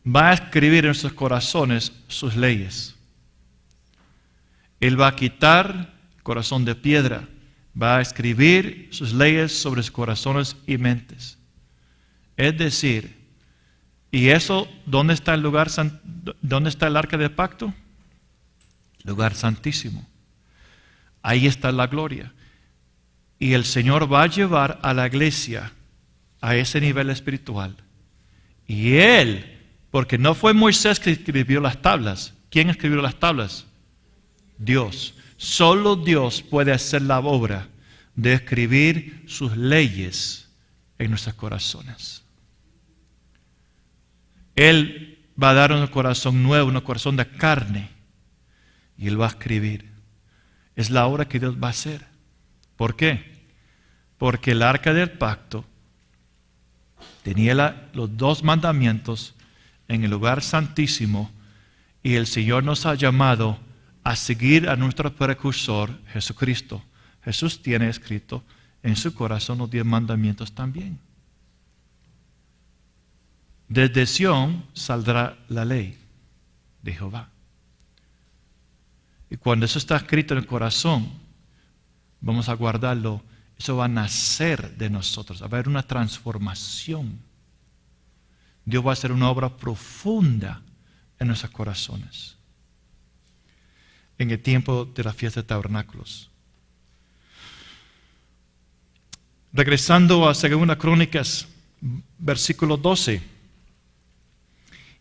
va a escribir en sus corazones sus leyes. Él va a quitar el corazón de piedra, va a escribir sus leyes sobre sus corazones y mentes. Es decir, ¿y eso dónde está el lugar, dónde está el arca del pacto? Lugar santísimo. Ahí está la gloria. Y el Señor va a llevar a la iglesia a ese nivel espiritual. Y Él, porque no fue Moisés que escribió las tablas. ¿Quién escribió las tablas? Dios. Solo Dios puede hacer la obra de escribir sus leyes en nuestros corazones. Él va a dar un corazón nuevo, un corazón de carne. Y Él va a escribir. Es la obra que Dios va a hacer. ¿Por qué? Porque el arca del pacto tenía los dos mandamientos en el lugar santísimo y el Señor nos ha llamado a seguir a nuestro precursor Jesucristo. Jesús tiene escrito en su corazón los 10 mandamientos también. Desde Sión saldrá la ley de Jehová. Y cuando eso está escrito en el corazón, vamos a guardarlo, eso va a nacer de nosotros, va a haber una transformación. Dios va a hacer una obra profunda en nuestros corazones. En el tiempo de la fiesta de tabernáculos. Regresando a 2 Crónicas, versículo 12.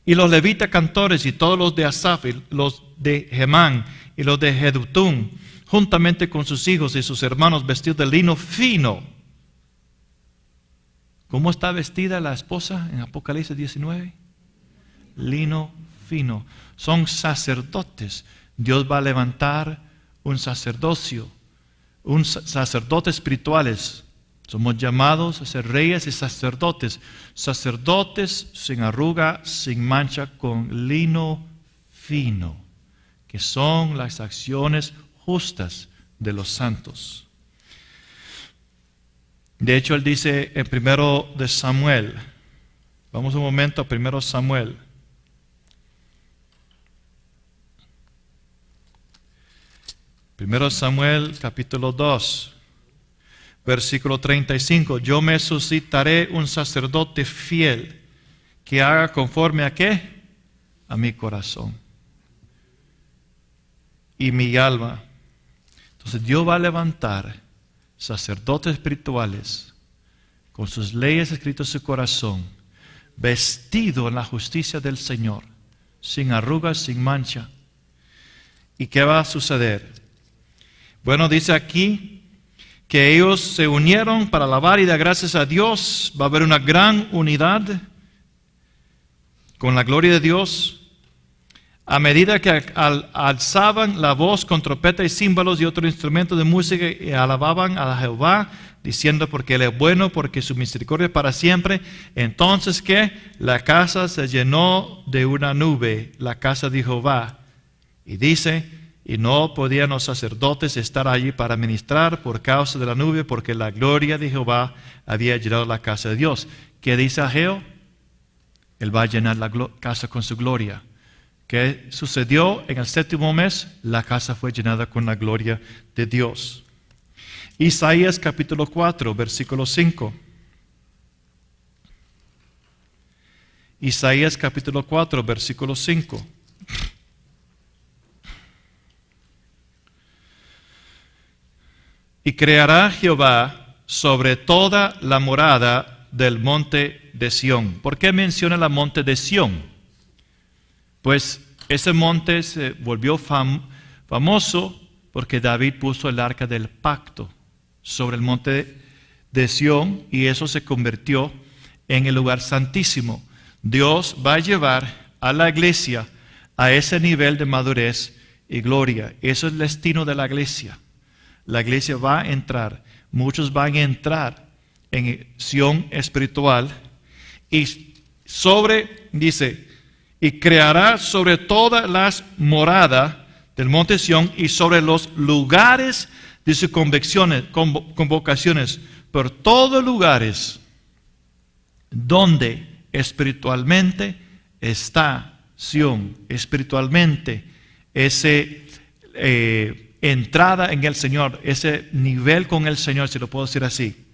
Y los levitas cantores y todos los de Asaf, los de Hemán y los de Jedutún, juntamente con sus hijos y sus hermanos vestidos de lino fino. ¿Cómo está vestida la esposa en Apocalipsis 19? Lino fino. Son sacerdotes. Dios va a levantar un sacerdocio, un sacerdote espirituales. Somos llamados a ser reyes y sacerdotes. Sacerdotes sin arruga, sin mancha, con lino fino, que son las acciones justas de los santos. De hecho, él dice en 1 de Samuel, vamos un momento a 1 Samuel. Primero Samuel capítulo 2, versículo 35. Yo me suscitaré un sacerdote fiel que haga conforme a ¿qué? A mi corazón y mi alma. Entonces Dios va a levantar sacerdotes espirituales con sus leyes escritas en su corazón, vestido en la justicia del Señor, sin arrugas, sin mancha. ¿Y qué va a suceder? Bueno, dice aquí que ellos se unieron para alabar y dar gracias a Dios. Va a haber una gran unidad con la gloria de Dios. A medida que alzaban la voz con trompeta y címbalos y otros instrumentos de música y alababan a Jehová, diciendo porque Él es bueno, porque su misericordia es para siempre. Entonces, ¿qué? La casa se llenó de una nube, la casa de Jehová. Y dice, y no podían los sacerdotes estar allí para ministrar por causa de la nube, porque la gloria de Jehová había llenado la casa de Dios. ¿Qué dice Ageo? Él va a llenar la casa con su gloria. ¿Qué sucedió en el 7º mes? La casa fue llenada con la gloria de Dios. Isaías capítulo 4, versículo 5. Isaías capítulo 4, versículo 5. Y creará Jehová sobre toda la morada del monte de Sión. ¿Por qué menciona el monte de Sión? Pues ese monte se volvió famoso porque David puso el arca del pacto sobre el monte de Sión y eso se convirtió en el lugar santísimo. Dios va a llevar a la iglesia a ese nivel de madurez y gloria. Eso es el destino de la iglesia. La iglesia va a entrar, muchos van a entrar en Sión espiritual y dice, y creará sobre todas las moradas del monte Sión y sobre los lugares de sus convocaciones, por todos lugares donde espiritualmente está Sión, espiritualmente ese entrada en el Señor, ese nivel con el Señor, si lo puedo decir así.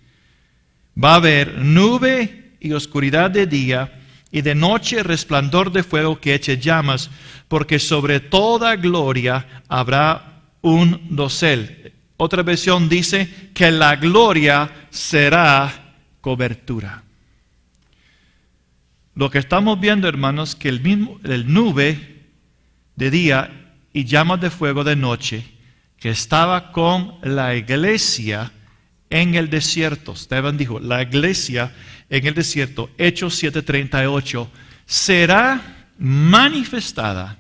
Va a haber nube y oscuridad de día, y de noche resplandor de fuego que eche llamas, porque sobre toda gloria habrá un dosel. Otra versión dice que la gloria será cobertura. Lo que estamos viendo, hermanos, que el nube de día y llamas de fuego de noche, que estaba con la iglesia en el desierto. Esteban dijo, la iglesia en el desierto, Hechos 7:38, será manifestada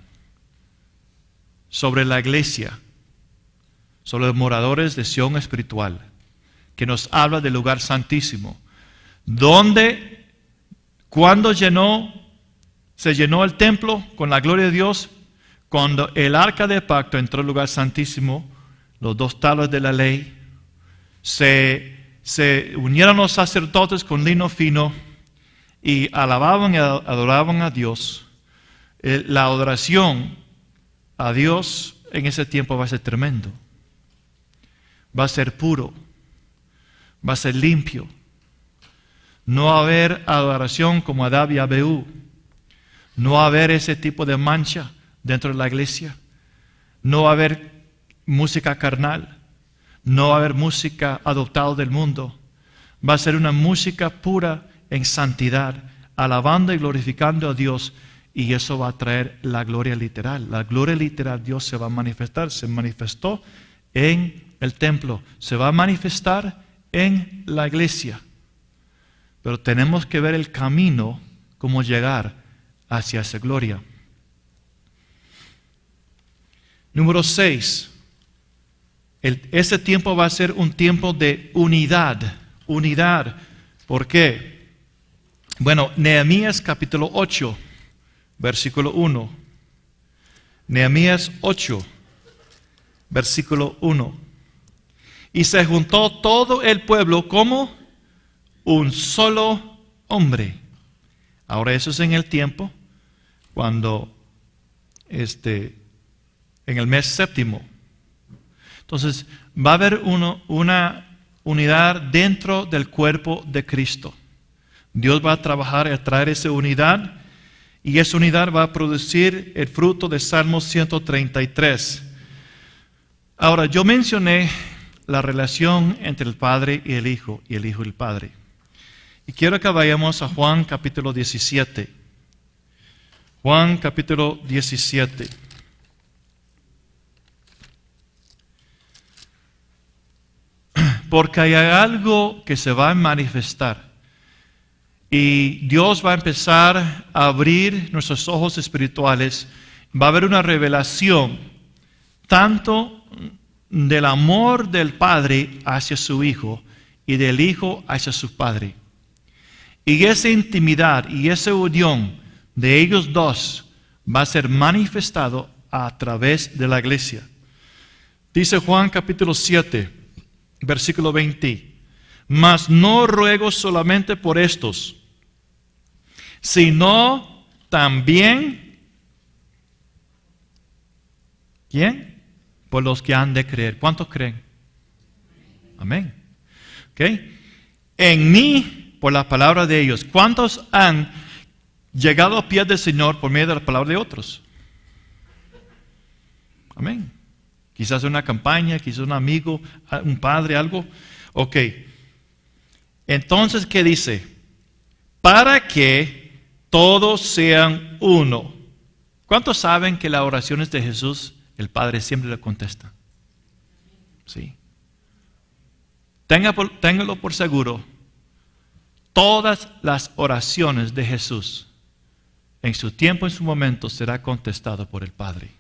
sobre la iglesia, sobre los moradores de Sión espiritual, que nos habla del lugar santísimo, donde cuando se llenó el templo con la gloria de Dios, cuando el arca de pacto entró al lugar santísimo, los 2 tablas de la ley, se unieron los sacerdotes con lino fino y alababan y adoraban a Dios. La adoración a Dios en ese tiempo va a ser tremendo. Va a ser puro, va a ser limpio. No va a haber adoración como Adab y Abiú. No va a haber ese tipo de mancha dentro de la iglesia. No va a haber música carnal. No va a haber música adoptada del mundo. Va a ser una música pura en santidad, alabando y glorificando a Dios. Y eso va a traer la gloria literal. La gloria literal, Dios se va a manifestar. Se manifestó en el templo. Se va a manifestar en la iglesia. Pero tenemos que ver el camino, cómo llegar hacia esa gloria. Número 6. Ese tiempo va a ser un tiempo de unidad. Unidad. ¿Por qué? Bueno, Nehemías capítulo 8, versículo 1. Nehemías 8, versículo 1. Y se juntó todo el pueblo como un solo hombre. Ahora eso es en el tiempo cuando en el mes séptimo. Entonces va a haber una unidad dentro del cuerpo de Cristo. Dios va a trabajar y a traer esa unidad, y esa unidad va a producir el fruto de Salmo 133. Ahora, yo mencioné la relación entre el Padre y el Hijo y el Padre. Y quiero que vayamos a Juan capítulo 17. Juan capítulo 17. Porque hay algo que se va a manifestar. Y Dios va a empezar a abrir nuestros ojos espirituales va a haber una revelación tanto del amor del Padre hacia su Hijo y del Hijo hacia su Padre. Y esa intimidad y esa unión de ellos dos va a ser manifestado a través de la iglesia. Dice Juan capítulo 7, versículo 20. Mas no ruego solamente por estos, sino también, ¿quién? Por los que han de creer. ¿Cuántos creen? Amén. ¿Ok? En mí, por la palabra de ellos. ¿Cuántos han llegado a pies del Señor por medio de la palabra de otros? Amén. Quizás una campaña, quizás un amigo, un padre, algo. Ok. Entonces, ¿qué dice? Para que todos sean uno. ¿Cuántos saben que las oraciones de Jesús, el Padre siempre le contesta? Sí. Téngalo por seguro. Todas las oraciones de Jesús, en su tiempo, en su momento, será contestado por el Padre.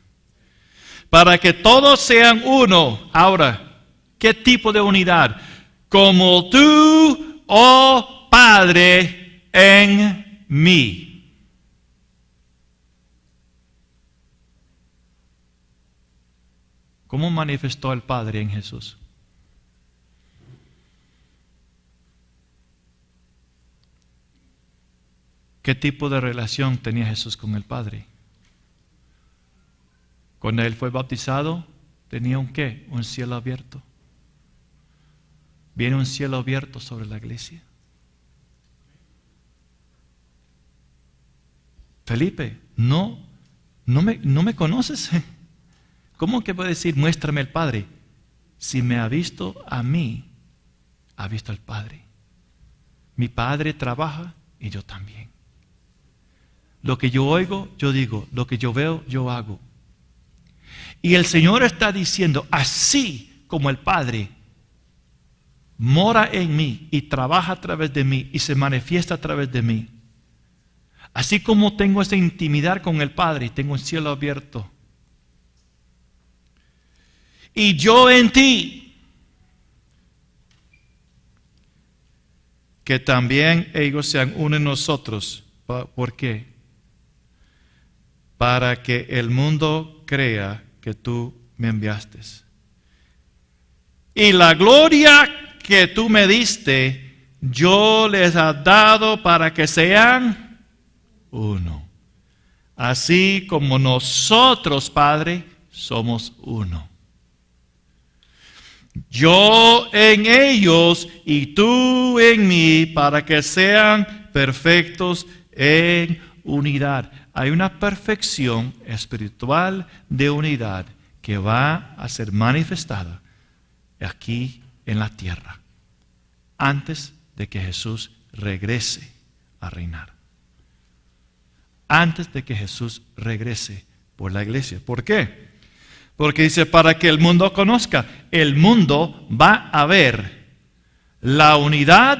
Para que todos sean uno. Ahora, ¿qué tipo de unidad? Como tú, oh Padre, en mí. ¿Cómo manifestó el Padre en Jesús? ¿Qué tipo de relación tenía Jesús con el Padre? Cuando Él fue bautizado, tenía un ¿qué? Un cielo abierto. Viene un cielo abierto sobre la iglesia. Felipe, no me conoces. ¿Cómo que puede decir, muéstrame el Padre? Si me ha visto a mí, ha visto al Padre. Mi Padre trabaja y yo también. Lo que yo oigo, yo digo. Lo que yo veo, yo hago. Y el Señor está diciendo, así como el Padre mora en mí y trabaja a través de mí y se manifiesta a través de mí, así como tengo esa intimidad con el Padre y tengo un cielo abierto, y yo en ti, que también ellos sean uno en nosotros. ¿Por qué? Para que el mundo crea que tú me enviaste. Y la gloria que tú me diste, yo les he dado para que sean uno. Así como nosotros, Padre, somos uno. Yo en ellos y tú en mí, para que sean perfectos en unidad. Hay una perfección espiritual de unidad que va a ser manifestada aquí en la tierra antes de que Jesús regrese a reinar. Antes de que Jesús regrese por la iglesia. ¿Por qué? Porque dice, para que el mundo conozca. El mundo va a ver la unidad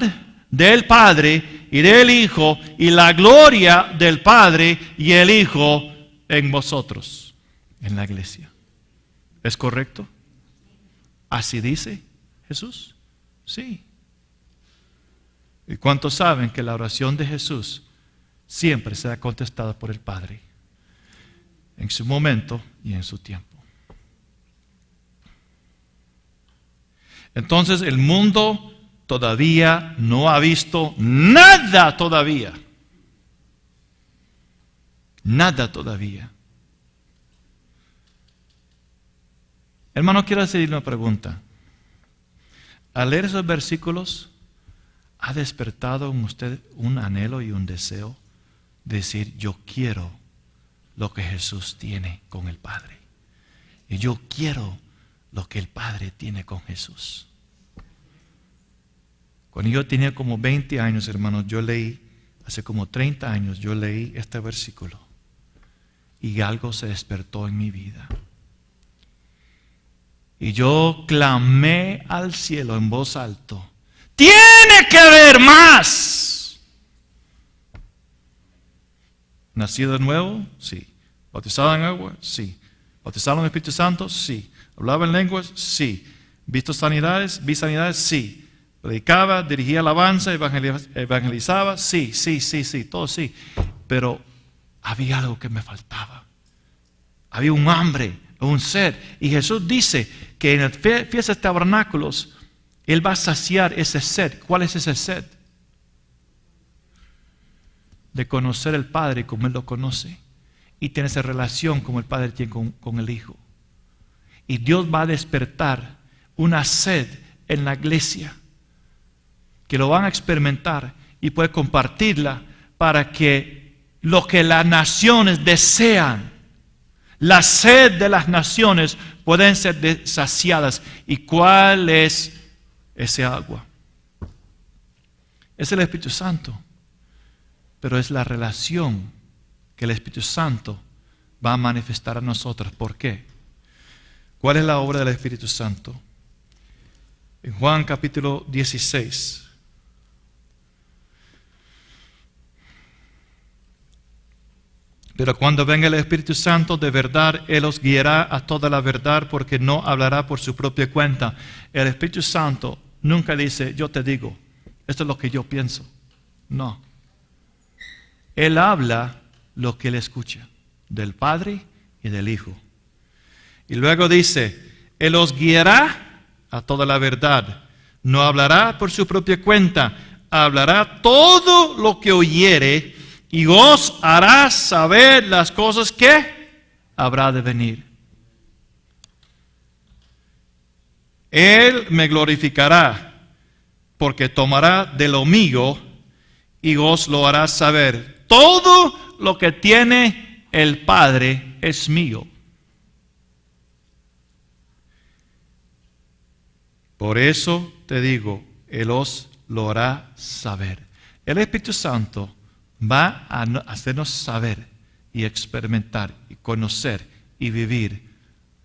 del Padre y del Hijo y la gloria del Padre y el Hijo en vosotros, en la iglesia. ¿Es correcto? ¿Así dice Jesús? Sí. ¿Y cuántos saben que la oración de Jesús siempre será contestada por el Padre? En su momento y en su tiempo. Entonces el mundo todavía no ha visto nada todavía. Nada todavía. Hermano, quiero hacerle una pregunta. Al leer esos versículos, ¿ha despertado en usted un anhelo y un deseo de decir, yo quiero lo que Jesús tiene con el Padre? Y yo quiero lo que el Padre tiene con Jesús. Cuando yo tenía como 20 años, hermanos, yo leí, hace como 30 años, yo leí este versículo. Y algo se despertó en mi vida. Y yo clamé al cielo en voz alta. ¡Tiene que haber más! ¿Nacido de nuevo? Sí. ¿Bautizado en agua? Sí. ¿Bautizado en el Espíritu Santo? Sí. ¿Hablaba en lenguas? Sí. ¿Visto sanidades? ¿Vi sanidades? Sí. ¿Predicaba? ¿Dirigía alabanza? ¿Evangelizaba? Sí, todo sí. Pero había algo que me faltaba. Había un hambre, un sed. Y Jesús dice que en la fiesta de tabernáculos Él va a saciar ese sed. ¿Cuál es ese sed? De conocer al Padre como Él lo conoce. Y tener esa relación como el Padre tiene con el Hijo. Y Dios va a despertar una sed en la iglesia que lo van a experimentar y puede compartirla para que lo que las naciones desean, la sed de las naciones, pueden ser saciadas. ¿Y cuál es ese agua? Es el Espíritu Santo, pero es la relación que el Espíritu Santo va a manifestar a nosotros. ¿Por qué? ¿Cuál es la obra del Espíritu Santo? En Juan capítulo 16. Pero cuando venga el Espíritu Santo de verdad, Él os guiará a toda la verdad, porque no hablará por su propia cuenta. El Espíritu Santo nunca dice, yo te digo, esto es lo que yo pienso. No. Él habla lo que Él escucha, del Padre y del Hijo. Y luego dice, Él os guiará a toda la verdad. No hablará por su propia cuenta, hablará todo lo que oyere y os hará saber las cosas que habrá de venir. Él me glorificará, porque tomará de lo mío y os lo hará saber. Todo lo que tiene el Padre es mío. Por eso te digo, Él os lo hará saber. El Espíritu Santo va a hacernos saber y experimentar y conocer y vivir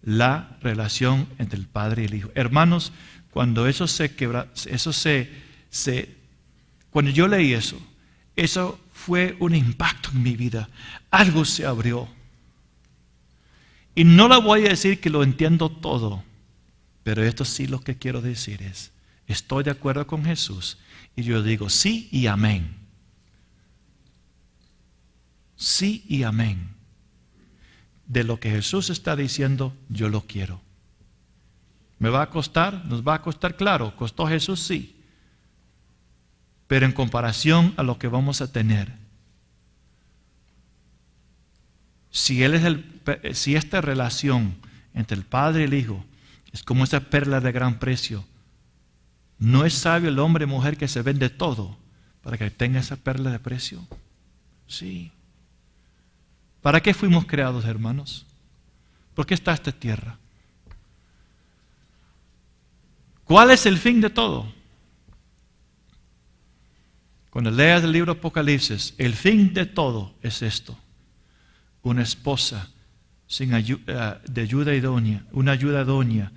la relación entre el Padre y el Hijo. Hermanos, cuando eso se quebra, cuando yo leí eso fue un impacto en mi vida. Algo se abrió. Y no le voy a decir que lo entiendo todo, pero esto sí lo que quiero decir es, estoy de acuerdo con Jesús y yo digo sí y amén. Sí y amén. De lo que Jesús está diciendo, yo lo quiero. ¿Me va a costar? ¿Nos va a costar? Claro, costó Jesús, sí. Pero en comparación a lo que vamos a tener, si esta relación entre el Padre y el Hijo es como esa perla de gran precio, ¿no es sabio el hombre o mujer que se vende todo para que tenga esa perla de precio? Sí. ¿Para qué fuimos creados, hermanos? ¿Por qué está esta tierra? ¿Cuál es el fin de todo? Cuando leas el libro Apocalipsis, el fin de todo es esto. Una esposa de ayuda idónea, una ayuda idónea,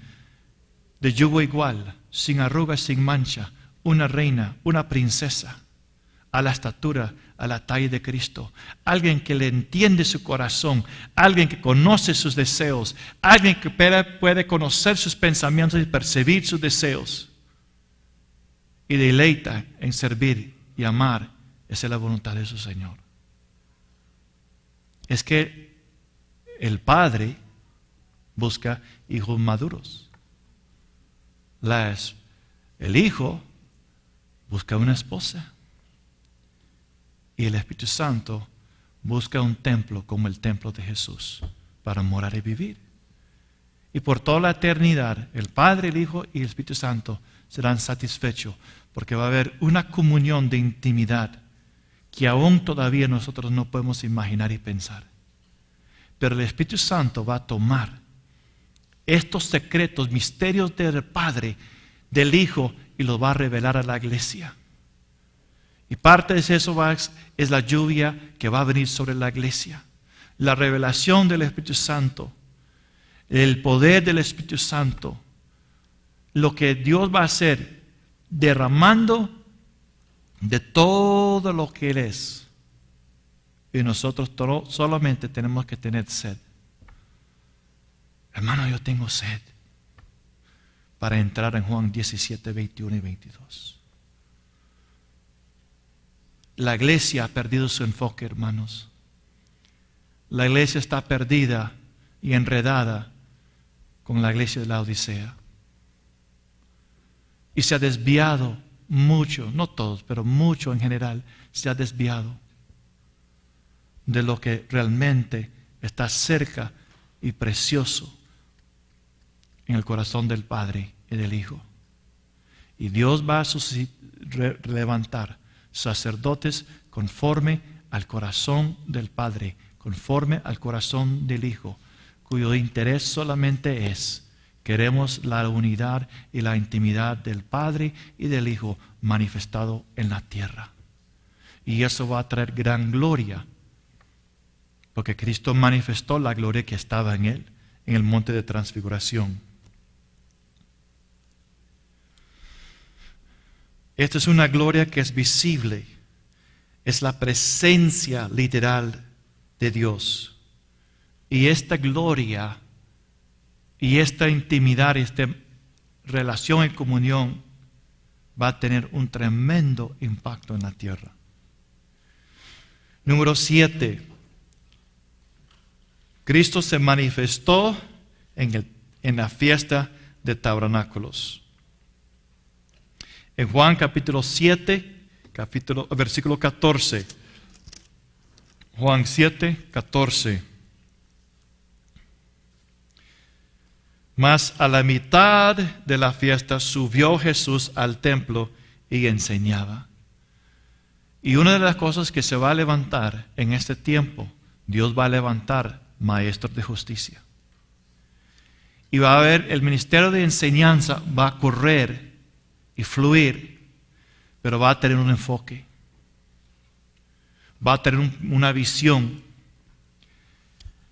de yugo igual, sin arrugas, sin mancha, una reina, una princesa, a la estatura, a la talla de Cristo, alguien que le entiende su corazón, alguien que conoce sus deseos, alguien que puede conocer sus pensamientos y percibir sus deseos, y deleita en servir y amar. Esa es la voluntad de su Señor. Es que el Padre busca hijos maduros. El Hijo busca una esposa. Y el Espíritu Santo busca un templo como el templo de Jesús para morar y vivir. Y por toda la eternidad, el Padre, el Hijo y el Espíritu Santo serán satisfechos porque va a haber una comunión de intimidad que aún todavía nosotros no podemos imaginar y pensar. Pero el Espíritu Santo va a tomar estos secretos, misterios del Padre, del Hijo, y los va a revelar a la iglesia. Y parte de eso es la lluvia que va a venir sobre la iglesia. La revelación del Espíritu Santo, el poder del Espíritu Santo, lo que Dios va a hacer derramando de todo lo que Él es Y nosotros solamente tenemos que tener sed. Hermano, yo tengo sed para entrar en Juan 17, 21 y 22. La iglesia ha perdido su enfoque, hermanos. La iglesia está perdida y enredada con la iglesia de la Odisea. Y se ha desviado mucho, no todos, pero mucho en general, se ha desviado de lo que realmente está cerca y precioso en el corazón del Padre y del Hijo. Y Dios va a levantar sacerdotes conforme al corazón del Padre, conforme al corazón del Hijo, cuyo interés solamente es: queremos la unidad y la intimidad del Padre y del Hijo manifestado en la tierra. Y eso va a traer gran gloria, porque Cristo manifestó la gloria que estaba en Él, en el monte de transfiguración. Esta es una gloria que es visible, es la presencia literal de Dios. Y esta gloria y esta intimidad, esta relación y comunión va a tener un tremendo impacto en la tierra. Número 7. Cristo se manifestó en la fiesta de tabernáculos. En Juan capítulo 7, versículo 14. Juan 7, 14. Mas a la mitad de la fiesta subió Jesús al templo y enseñaba. Y una de las cosas que se va a levantar en este tiempo, Dios va a levantar maestros de justicia. Y va a haber, el ministerio de enseñanza va a correr y fluir, pero va a tener un enfoque. Va a tener una visión.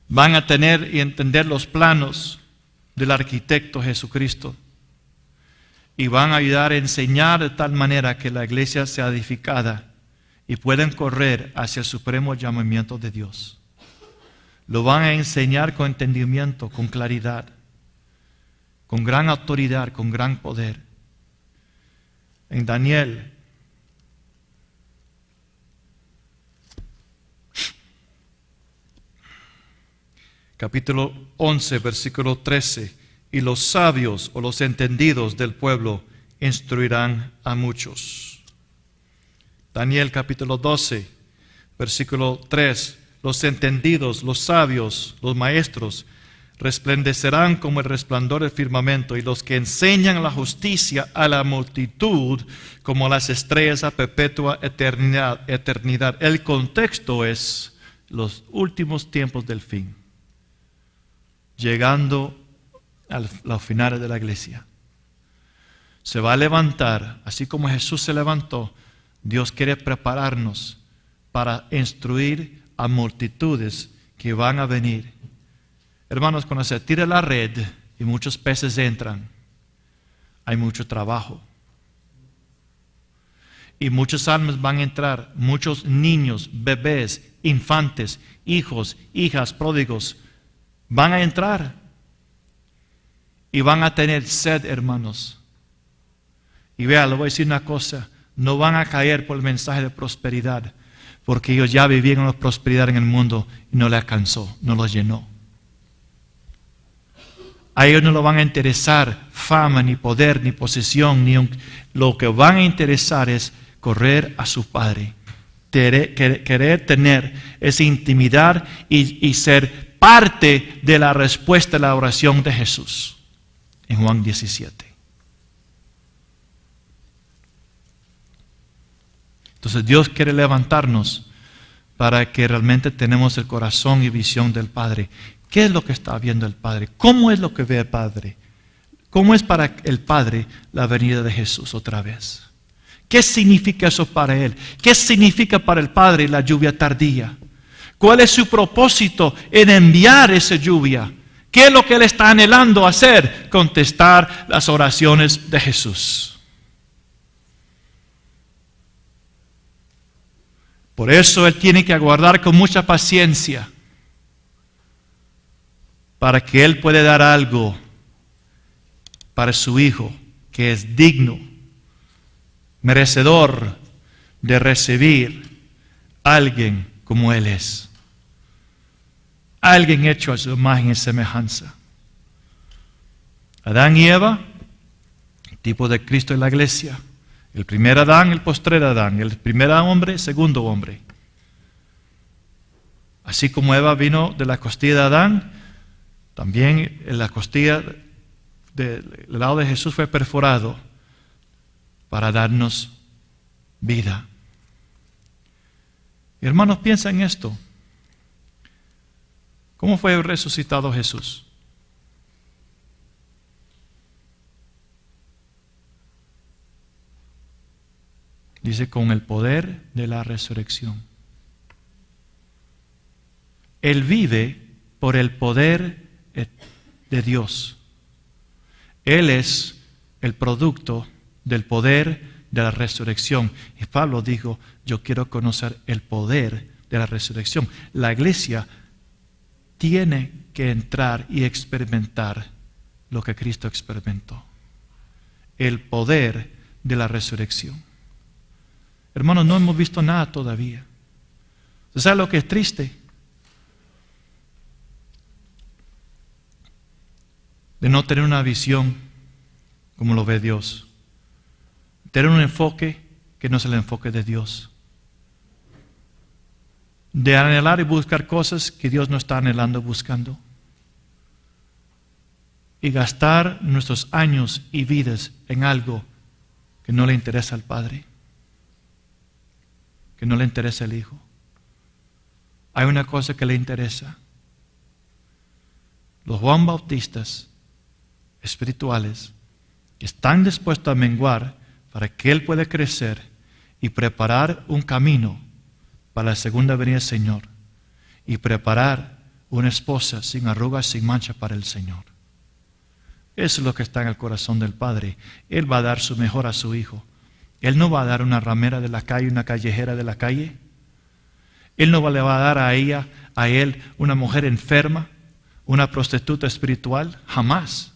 Van a tener y entender los planos del arquitecto Jesucristo. Y van a ayudar a enseñar de tal manera que la iglesia sea edificada y puedan correr hacia el supremo llamamiento de Dios. Lo van a enseñar con entendimiento, con claridad, con gran autoridad, con gran poder. En Daniel, capítulo 11, versículo 13, y los sabios o los entendidos del pueblo instruirán a muchos. Daniel capítulo 12, versículo 3, los entendidos, los sabios, los maestros, resplandecerán como el resplandor del firmamento, y los que enseñan la justicia a la multitud como las estrellas a perpetua eternidad. El contexto es los últimos tiempos del fin, llegando a los finales de la iglesia. Se va a levantar, así como Jesús se levantó. Dios quiere prepararnos para instruir a multitudes que van a venir. Hermanos, cuando se tira la red y muchos peces entran, hay mucho trabajo. Y muchas almas van a entrar, muchos niños, bebés, infantes, hijos, hijas, pródigos, van a entrar. Y van a tener sed, hermanos. Y vea, le voy a decir una cosa, no van a caer por el mensaje de prosperidad, porque ellos ya vivían en la prosperidad en el mundo y no les alcanzó, no los llenó. A ellos no les van a interesar fama, ni poder, ni posesión, lo que van a interesar es correr a su Padre, querer tener esa intimidad y ser parte de la respuesta a la oración de Jesús en Juan 17. Entonces Dios quiere levantarnos para que realmente tenemos el corazón y visión del Padre. ¿Qué es lo que está viendo el Padre? ¿Cómo es lo que ve el Padre? ¿Cómo es para el Padre la venida de Jesús otra vez? ¿Qué significa eso para Él? ¿Qué significa para el Padre la lluvia tardía? ¿Cuál es su propósito en enviar esa lluvia? ¿Qué es lo que Él está anhelando hacer? Contestar las oraciones de Jesús. Por eso Él tiene que aguardar con mucha paciencia para que Él pueda dar algo para su Hijo que es digno, merecedor de recibir a alguien como Él es. Alguien hecho a su imagen y semejanza. Adán y Eva, tipo de Cristo en la iglesia. El primer Adán, el postrer Adán. El primer hombre, el segundo hombre. Así como Eva vino de la costilla de Adán, también en la costilla del lado de Jesús fue perforado para darnos vida. Hermanos, piensa en esto. ¿Cómo fue resucitado Jesús? Dice, con el poder de la resurrección. Él vive por el poder de Dios. Él es el producto del poder de la resurrección. Y Pablo dijo, yo quiero conocer el poder de la resurrección. La iglesia tiene que entrar y experimentar lo que Cristo experimentó. El poder de la resurrección. Hermanos, no hemos visto nada todavía. ¿Usted sabe lo que es triste? De no tener una visión como lo ve Dios. Tener un enfoque que no es el enfoque de Dios. De anhelar y buscar cosas que Dios no está anhelando, buscando. Y gastar nuestros años y vidas en algo que no le interesa al Padre. Que no le interesa al Hijo. Hay una cosa que le interesa. Los Juan Bautistas espirituales están dispuestos a menguar para que Él pueda crecer y preparar un camino para la segunda venida del Señor y preparar una esposa sin arrugas, sin mancha para el Señor. Eso es lo que está en el corazón del Padre. Él va a dar su mejor a su Hijo. Él no va a dar una ramera de la calle, una callejera de la calle. Él no le va a dar a él una mujer enferma, una prostituta espiritual, jamás.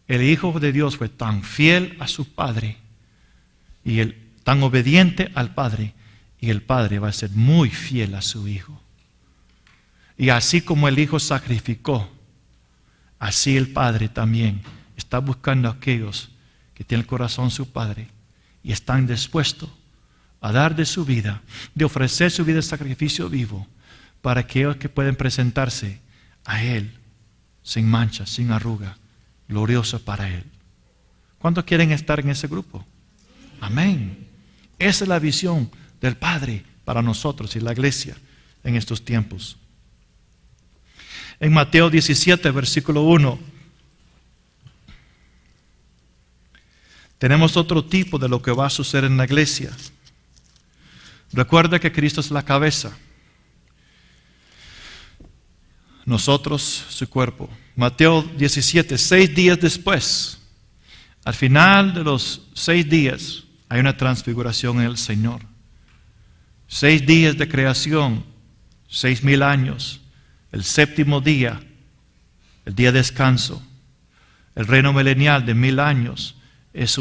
El Hijo de Dios fue tan fiel a su Padre y tan obediente al Padre, y el Padre va a ser muy fiel a su Hijo. Y así como el Hijo sacrificó, así el Padre también está buscando a aquellos que tienen el corazón de su Padre y están dispuestos a dar de su vida, de ofrecer su vida en sacrificio vivo, para aquellos que pueden presentarse a Él sin mancha, sin arruga, glorioso para Él. ¿Cuántos quieren estar en ese grupo? Amén. Esa es la visión del Padre para nosotros y la iglesia en estos tiempos. En Mateo 17, versículo 1, tenemos otro tipo de lo que va a suceder en la iglesia. Recuerda que Cristo es la cabeza. Nosotros su cuerpo. Mateo 17, 6 días después. Al final de los 6 días hay una transfiguración en el Señor. 6 días de creación, 6,000 años. El séptimo día, el día de descanso. El reino milenial de 1,000 años es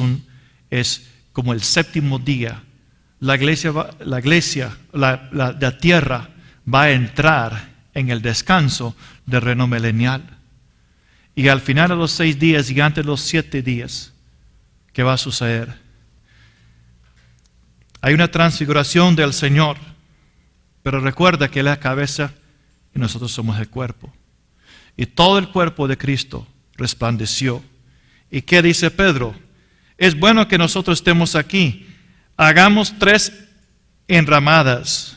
como el séptimo día. La tierra va a entrar en el descanso del reino milenial. Y al final de los 6 días y antes de los 7 días, ¿qué va a suceder? Hay una transfiguración del Señor, pero recuerda que Él es la cabeza y nosotros somos el cuerpo. Y todo el cuerpo de Cristo resplandeció. ¿Y qué dice Pedro? Es bueno que nosotros estemos aquí. Hagamos 3 enramadas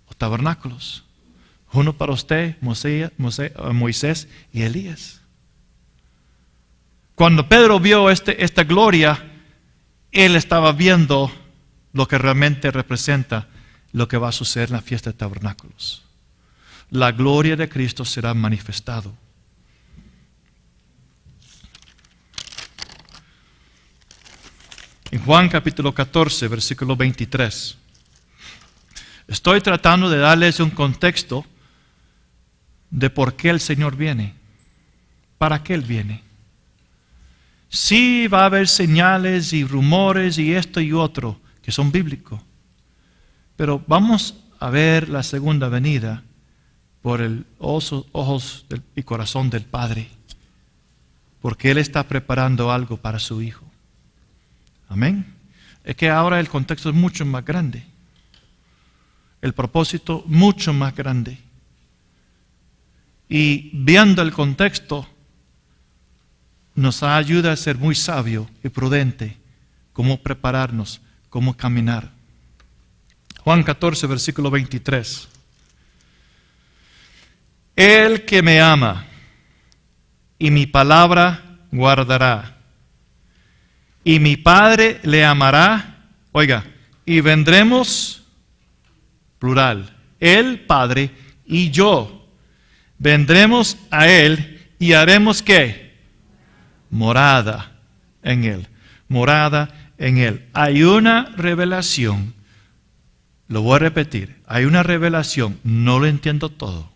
o tabernáculos. Uno para usted, Moisés y Elías. Cuando Pedro vio esta gloria, él estaba viendo lo que realmente representa lo que va a suceder en la fiesta de tabernáculos. La gloria de Cristo será manifestado. En Juan capítulo 14, versículo 23. Estoy tratando de darles un contexto de por qué el Señor viene. ¿Para qué Él viene? Sí va a haber señales y rumores y esto y otro que son bíblicos. Pero vamos a ver la segunda venida por el ojos y corazón del Padre. Porque Él está preparando algo para su Hijo. Amén. Es que ahora el contexto es mucho más grande. El propósito mucho más grande. Y viendo el contexto, nos ayuda a ser muy sabio y prudente cómo prepararnos, cómo caminar. Juan 14, versículo 23. El que me ama y mi palabra guardará, y mi Padre le amará, oiga, y vendremos, plural, el Padre y yo, vendremos a Él y haremos ¿qué? Morada en Él, morada en Él. Hay una revelación, lo voy a repetir, hay una revelación, no lo entiendo todo,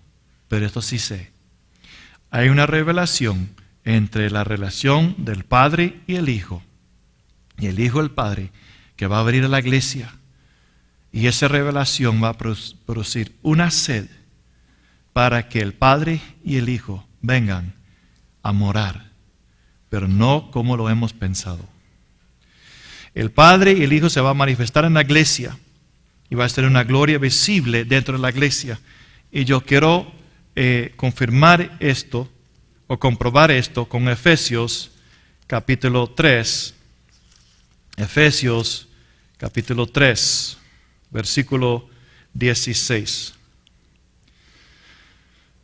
pero esto sí sé. Hay una revelación entre la relación del Padre y el Hijo del Padre, que va a abrir a la iglesia. Y esa revelación va a producir una sed para que el Padre y el Hijo vengan a morar, pero no como lo hemos pensado. El Padre y el Hijo se van a manifestar en la iglesia y va a ser una gloria visible dentro de la iglesia. Y yo quiero confirmar esto o comprobar esto con Efesios capítulo 3. Efesios capítulo 3, versículo 16.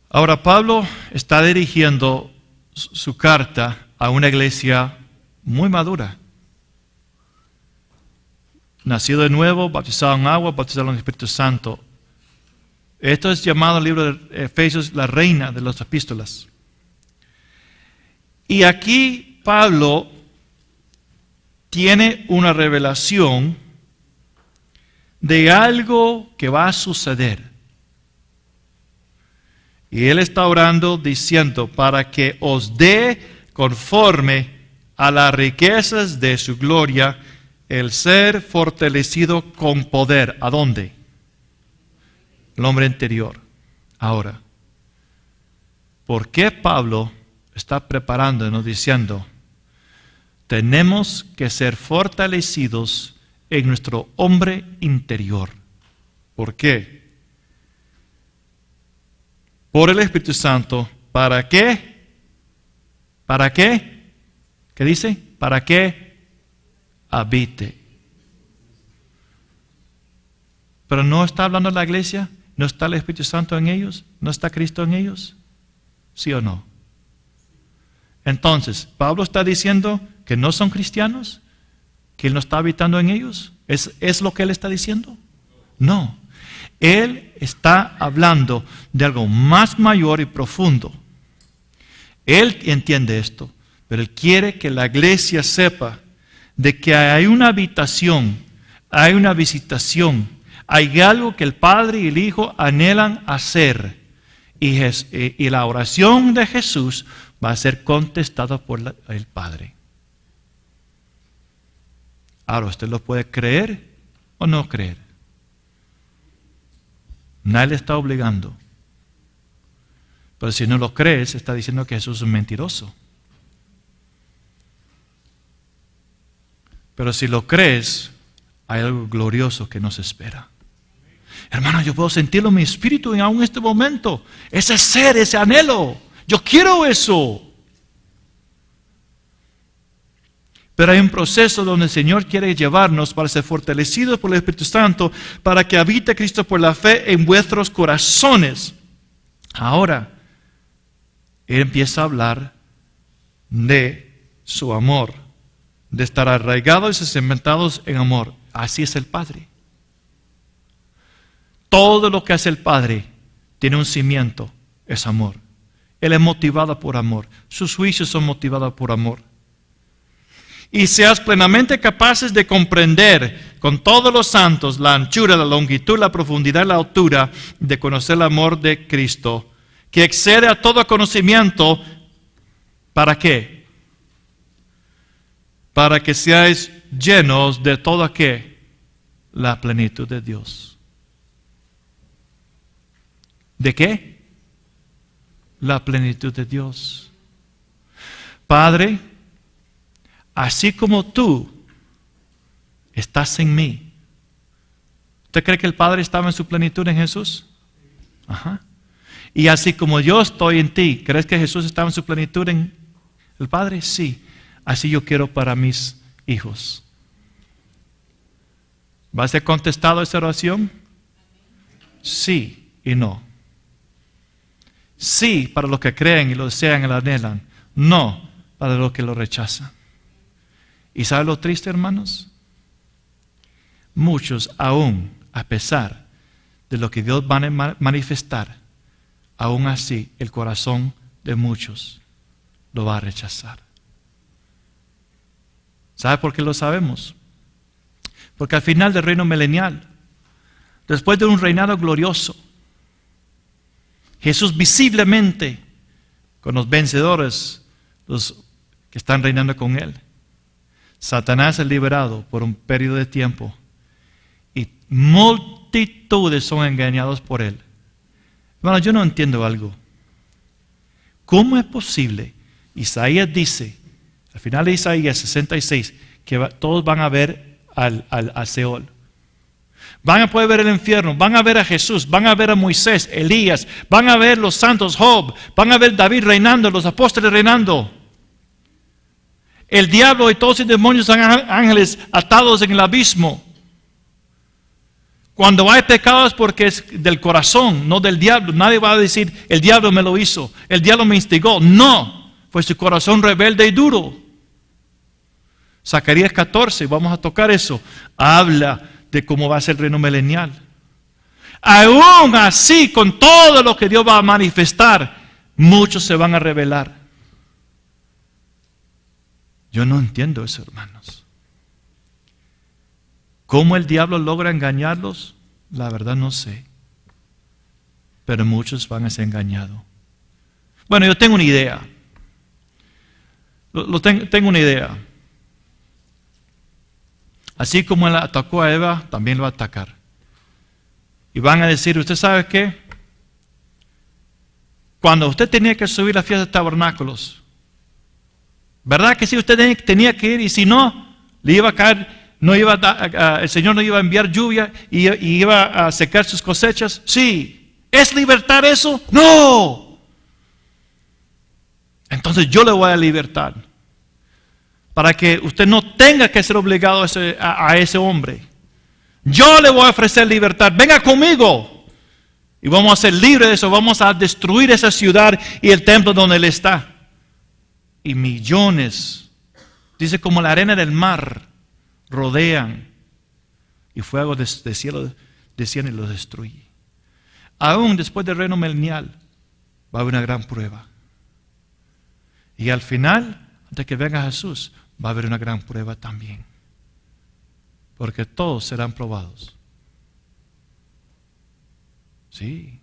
Ahora Pablo está dirigiendo su carta a una iglesia muy madura. Nacido de nuevo, bautizado en agua, bautizado en el Espíritu Santo. Esto es llamado el libro de Efesios la reina de las epístolas. Y aquí Pablo tiene una revelación de algo que va a suceder. Y él está orando diciendo, para que os dé conforme a las riquezas de su gloria, el ser fortalecido con poder. ¿A dónde? El hombre interior. Ahora, ¿por qué Pablo está preparándonos diciendo, tenemos que ser fortalecidos en nuestro hombre interior? ¿Por qué? Por el Espíritu Santo. ¿Para qué? ¿Para qué? ¿Qué dice? Para que habite. Pero no está hablando de la iglesia. ¿No está el Espíritu Santo en ellos? ¿No está Cristo en ellos? ¿Sí o no? Entonces, Pablo está diciendo que no son cristianos, que Él no está habitando en ellos. ¿Es lo que Él está diciendo? No. Él está hablando de algo más mayor y profundo. Él entiende esto, pero Él quiere que la iglesia sepa de que hay una habitación, hay una visitación, hay algo que el Padre y el Hijo anhelan hacer. Y la oración de Jesús va a ser contestada por el Padre. Ahora, ¿usted lo puede creer o no creer? Nadie le está obligando. Pero si no lo crees, está diciendo que Jesús es un mentiroso. Pero si lo crees, hay algo glorioso que nos espera. Hermano, yo puedo sentirlo en mi espíritu y aún en este momento. Ese ser, ese anhelo. Yo quiero eso. Pero hay un proceso donde el Señor quiere llevarnos para ser fortalecidos por el Espíritu Santo, para que habite Cristo por la fe en vuestros corazones. Ahora, Él empieza a hablar de su amor, de estar arraigados y cimentados en amor. Así es el Padre. Todo lo que hace el Padre tiene un cimiento, es amor. Él es motivado por amor. Sus juicios son motivados por amor. y seas plenamente capaces de comprender con todos los santos la anchura, la longitud, la profundidad y la altura, de conocer el amor de Cristo, que excede a todo conocimiento. ¿Para qué? Para que seáis llenos de toda ¿qué? La plenitud de Dios. ¿De qué? La plenitud de Dios. Padre, así como tú estás en mí. ¿Usted cree que el Padre estaba en su plenitud en Jesús? Ajá. Y así como yo estoy en ti, ¿crees que Jesús estaba en su plenitud en el Padre? Sí. Así yo quiero para mis hijos. ¿Va a ser contestado esa oración? Sí y no. Sí para los que creen y lo desean y lo anhelan. No para los que lo rechazan. ¿Y sabe lo triste, hermanos? Muchos aún, a pesar de lo que Dios va a manifestar, aún así el corazón de muchos lo va a rechazar. ¿Sabe por qué lo sabemos? Porque al final del reino milenial, después de un reinado glorioso, Jesús visiblemente, con los vencedores, los que están reinando con Él, Satanás es liberado por un periodo de tiempo y multitudes son engañados por Él. Bueno, yo no entiendo algo. ¿Cómo es posible? Isaías dice, al final de Isaías 66, que todos van a ver al Seol. Van a poder ver el infierno, van a ver a Jesús, van a ver a Moisés, Elías, van a ver los santos, Job, van a ver David reinando, los apóstoles reinando. El diablo y todos los demonios son ángeles atados en el abismo. Cuando hay pecados porque es del corazón, no del diablo. Nadie va a decir, el diablo me lo hizo, el diablo me instigó. No, fue su corazón rebelde y duro. Zacarías 14, vamos a tocar eso, habla de cómo va a ser el reino milenial. Aún así, con todo lo que Dios va a manifestar, muchos se van a rebelar. Yo no entiendo eso, hermanos. ¿Cómo el diablo logra engañarlos? La verdad no sé. Pero muchos van a ser engañados. Bueno, yo tengo una idea. Tengo una idea. Así como él atacó a Eva, también lo va a atacar. Y van a decir, ¿usted sabe qué? Cuando usted tenía que subir la fiesta de tabernáculos, ¿verdad que sí? Usted tenía que ir y si no, le iba a caer, el Señor no iba a enviar lluvia y iba a secar sus cosechas. Sí. ¿Es libertad eso? No. Entonces yo le voy a libertar. Para que usted no tenga que ser obligado a ese hombre. Yo le voy a ofrecer libertad. Venga conmigo. Y vamos a ser libres de eso. Vamos a destruir esa ciudad y el templo donde él está. Y millones, dice como la arena del mar, rodean. Y fuego de cielo desciende y los destruye. Aún después del reino milenial va a haber una gran prueba. Y al final, antes que venga Jesús, va a haber una gran prueba también. Porque todos serán probados. Sí.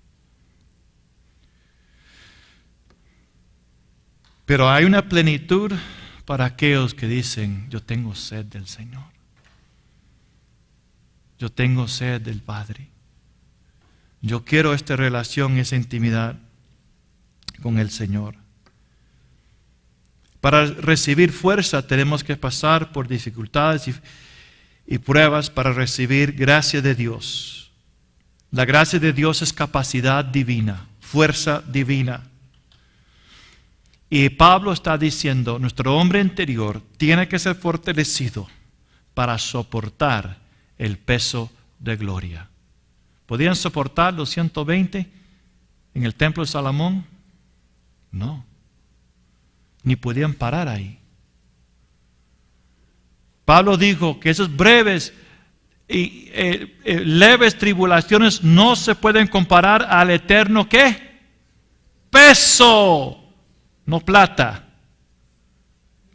Pero hay una plenitud para aquellos que dicen, yo tengo sed del Señor. Yo tengo sed del Padre. Yo quiero esta relación, esa intimidad con el Señor. Para recibir fuerza tenemos que pasar por dificultades y pruebas para recibir gracia de Dios. La gracia de Dios es capacidad divina, fuerza divina. Y Pablo está diciendo, nuestro hombre interior tiene que ser fortalecido para soportar el peso de gloria. ¿Podían soportar los 120 en el templo de Salomón? No. Ni podían parar ahí. Pablo dijo que esas breves y leves tribulaciones no se pueden comparar al eterno ¿qué? Peso, no plata.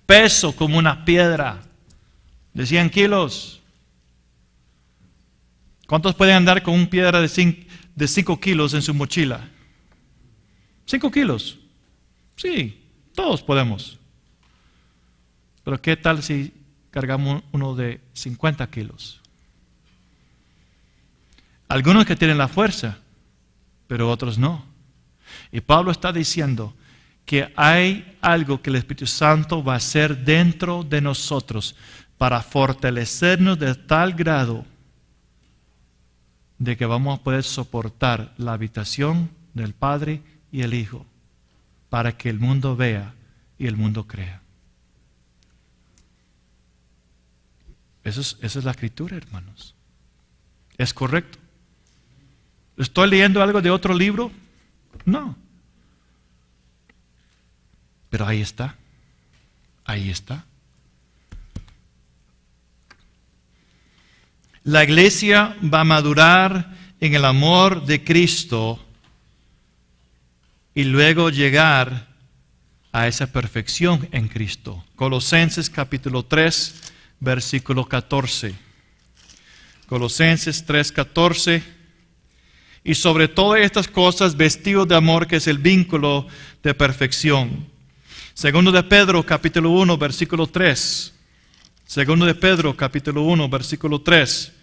peso como una piedra de 100 kilos. ¿Cuántos pueden andar con una piedra de 5 kilos en su mochila? 5 kilos. Sí, todos podemos. Pero ¿qué tal si cargamos uno de 50 kilos? Algunos que tienen la fuerza, pero otros no. Y Pablo está diciendo que hay algo que el Espíritu Santo va a hacer dentro de nosotros para fortalecernos de tal grado de que vamos a poder soportar la habitación del Padre y el Hijo para que el mundo vea y el mundo crea. Esa es la escritura, hermanos. ¿Es correcto? ¿Estoy leyendo algo de otro libro? No. Pero ahí está. Ahí está. La iglesia va a madurar en el amor de Cristo y luego llegar a esa perfección en Cristo. Colosenses capítulo 3, versículo 14. Colosenses 3, 14. Y sobre todas estas cosas, vestidos de amor, que es el vínculo de perfección. Segundo de Pedro, capítulo 1, versículo 3. Segundo de Pedro, capítulo 1, versículo 3.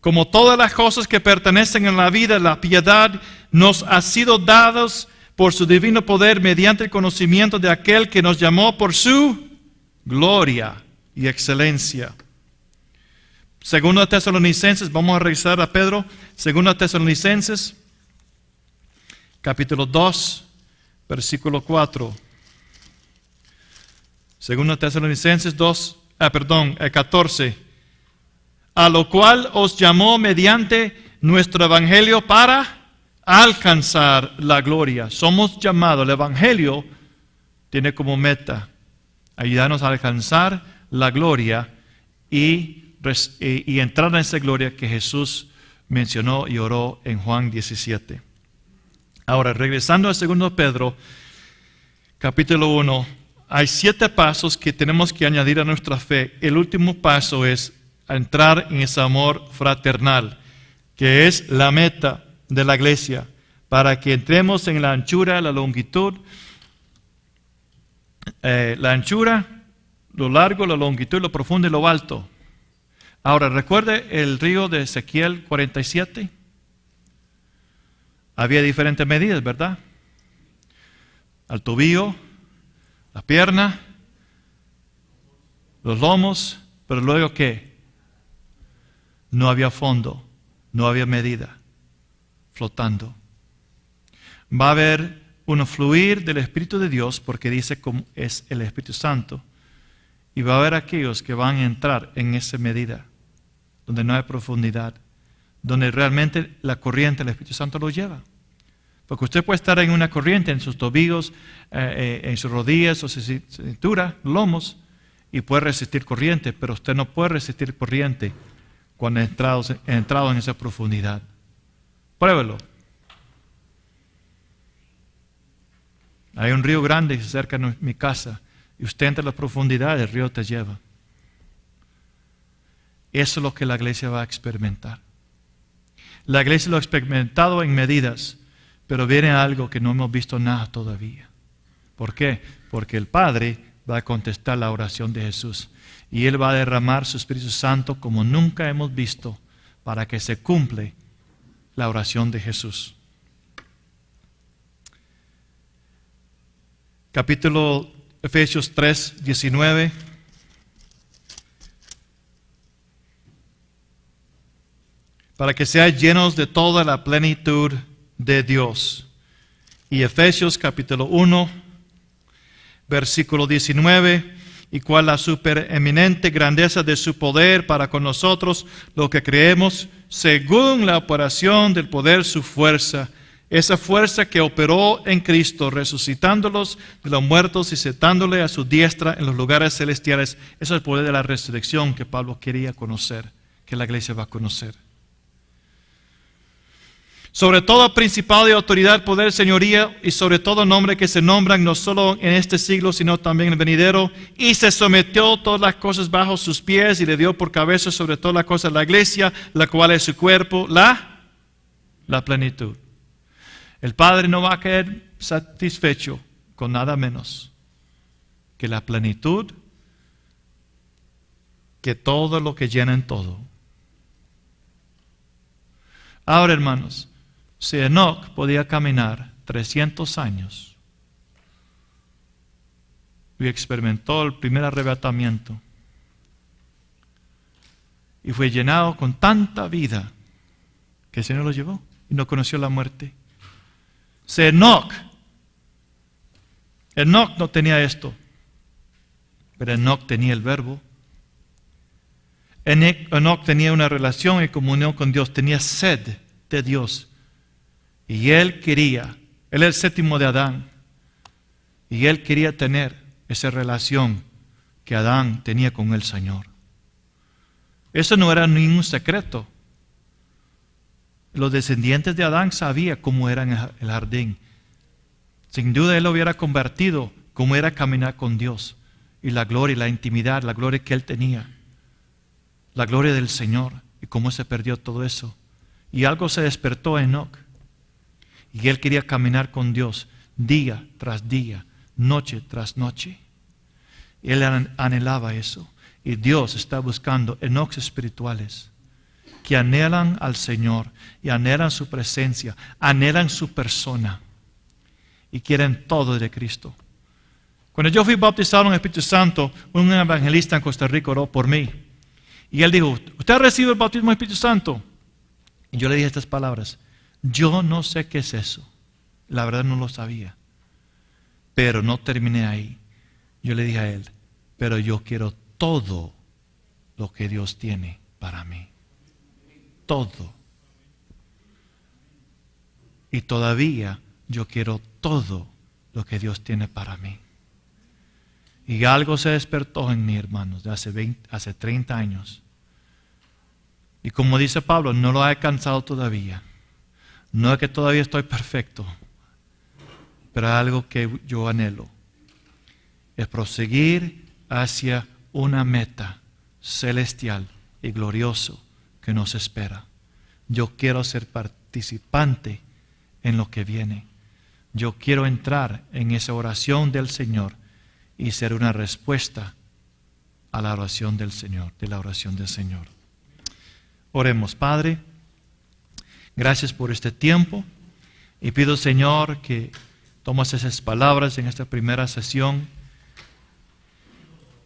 Como todas las cosas que pertenecen a la vida, la piedad nos ha sido dadas por su divino poder mediante el conocimiento de aquel que nos llamó por su gloria y excelencia. Segundo de Tesalonicenses, vamos a revisar a Pedro. Segundo de Tesalonicenses, capítulo 2, versículo 4. Segundo de Tesalonicenses 14. A lo cual os llamó mediante nuestro evangelio para alcanzar la gloria. Somos llamados, el evangelio tiene como meta ayudarnos a alcanzar la gloria y entrar en esa gloria que Jesús mencionó y oró en Juan 17. Ahora, regresando a 2 Pedro, capítulo 1, hay 7 pasos que tenemos que añadir a nuestra fe. El último paso es entrar en ese amor fraternal, que es la meta de la iglesia, para que entremos en la anchura, la longitud, lo largo, la longitud, lo profundo y lo alto. Ahora, recuerde el río de Ezequiel 47. Había diferentes medidas, ¿verdad? Al tobillo, la pierna, los lomos, pero luego ¿qué? No había fondo, no había medida, flotando. Va a haber un fluir del Espíritu de Dios, porque dice cómo es el Espíritu Santo, y va a haber aquellos que van a entrar en esa medida, donde no hay profundidad, donde realmente la corriente del Espíritu Santo lo lleva. Porque usted puede estar en una corriente, en sus tobillos, en sus rodillas, o su cintura, lomos, y puede resistir corriente, pero usted no puede resistir corriente cuando ha entrado en esa profundidad. Pruébelo. Hay un río grande cerca de mi casa, y usted entra en la profundidad, el río te lleva. Eso es lo que la iglesia va a experimentar. La iglesia lo ha experimentado en medidas, pero viene algo que no hemos visto nada todavía. ¿Por qué? Porque el Padre va a contestar la oración de Jesús. Y Él va a derramar su Espíritu Santo como nunca hemos visto, para que se cumple la oración de Jesús. Capítulo Efesios 3, 19. Para que seáis llenos de toda la plenitud de Dios. Y Efesios capítulo 1, versículo 19. Y cuál la supereminente grandeza de su poder para con nosotros, lo que creemos, según la operación del poder su fuerza. Esa fuerza que operó en Cristo, resucitándolos de los muertos y sentándole a su diestra en los lugares celestiales. Eso es el poder de la resurrección que Pablo quería conocer, que la iglesia va a conocer. Sobre todo principado y autoridad, poder, señoría, y sobre todo nombre que se nombran no solo en este siglo, sino también en el venidero. Y se sometió todas las cosas bajo sus pies y le dio por cabeza sobre todas las cosas la iglesia, la cual es su cuerpo, la plenitud. El Padre no va a quedar satisfecho con nada menos que la plenitud, que todo lo que llena en todo. Ahora, hermanos, si Enoc podía caminar 300 años y experimentó el primer arrebatamiento y fue llenado con tanta vida que el Señor lo llevó y no conoció la muerte. Si Enoc no tenía esto, pero Enoc tenía el Verbo. Enoc tenía una relación y comunión con Dios, tenía sed de Dios. Y él era el séptimo de Adán, y él quería tener esa relación que Adán tenía con el Señor. Eso no era ningún secreto. Los descendientes de Adán sabían cómo era en el jardín. Sin duda él lo hubiera convertido, cómo era caminar con Dios, y la gloria, la intimidad, la gloria que él tenía, la gloria del Señor, y cómo se perdió todo eso. Y algo se despertó en Enoc, y él quería caminar con Dios día tras día, noche tras noche. Él anhelaba eso, y Dios está buscando Enocs espirituales que anhelan al Señor y anhelan su presencia, anhelan su persona y quieren todo de Cristo. Cuando yo fui bautizado en el Espíritu Santo, un evangelista en Costa Rica oró por mí. Y él dijo, ¿usted ha recibido el bautismo del Espíritu Santo? Y yo le dije estas palabras, yo no sé qué es eso. La verdad no lo sabía. Pero no terminé ahí. Yo le dije a él, pero yo quiero todo lo que Dios tiene para mí. Todo. Y todavía yo quiero todo lo que Dios tiene para mí. Y algo se despertó en mí, hermanos, de hace 30 años. Y como dice Pablo, no lo he alcanzado todavía. No es que todavía estoy perfecto, pero algo que yo anhelo es proseguir hacia una meta celestial y glorioso que nos espera. Yo quiero ser participante en lo que viene. Yo quiero entrar en esa oración del Señor y ser una respuesta a la oración del Señor, de la oración del Señor. Oremos, Padre, gracias por este tiempo y pido, Señor, que tomes esas palabras en esta primera sesión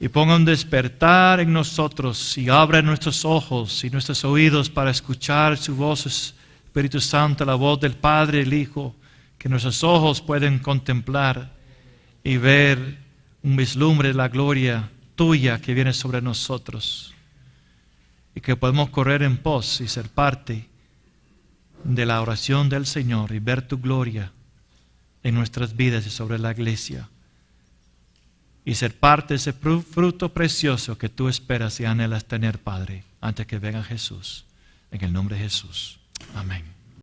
y ponga un despertar en nosotros y abra nuestros ojos y nuestros oídos para escuchar su voz, Espíritu Santo, la voz del Padre y el Hijo, que nuestros ojos pueden contemplar y ver un vislumbre de la gloria tuya que viene sobre nosotros y que podemos correr en pos y ser parte de la oración del Señor y ver tu gloria en nuestras vidas y sobre la iglesia y ser parte de ese fruto precioso que tú esperas y anhelas tener, Padre, antes que venga Jesús. En el nombre de Jesús. Amén.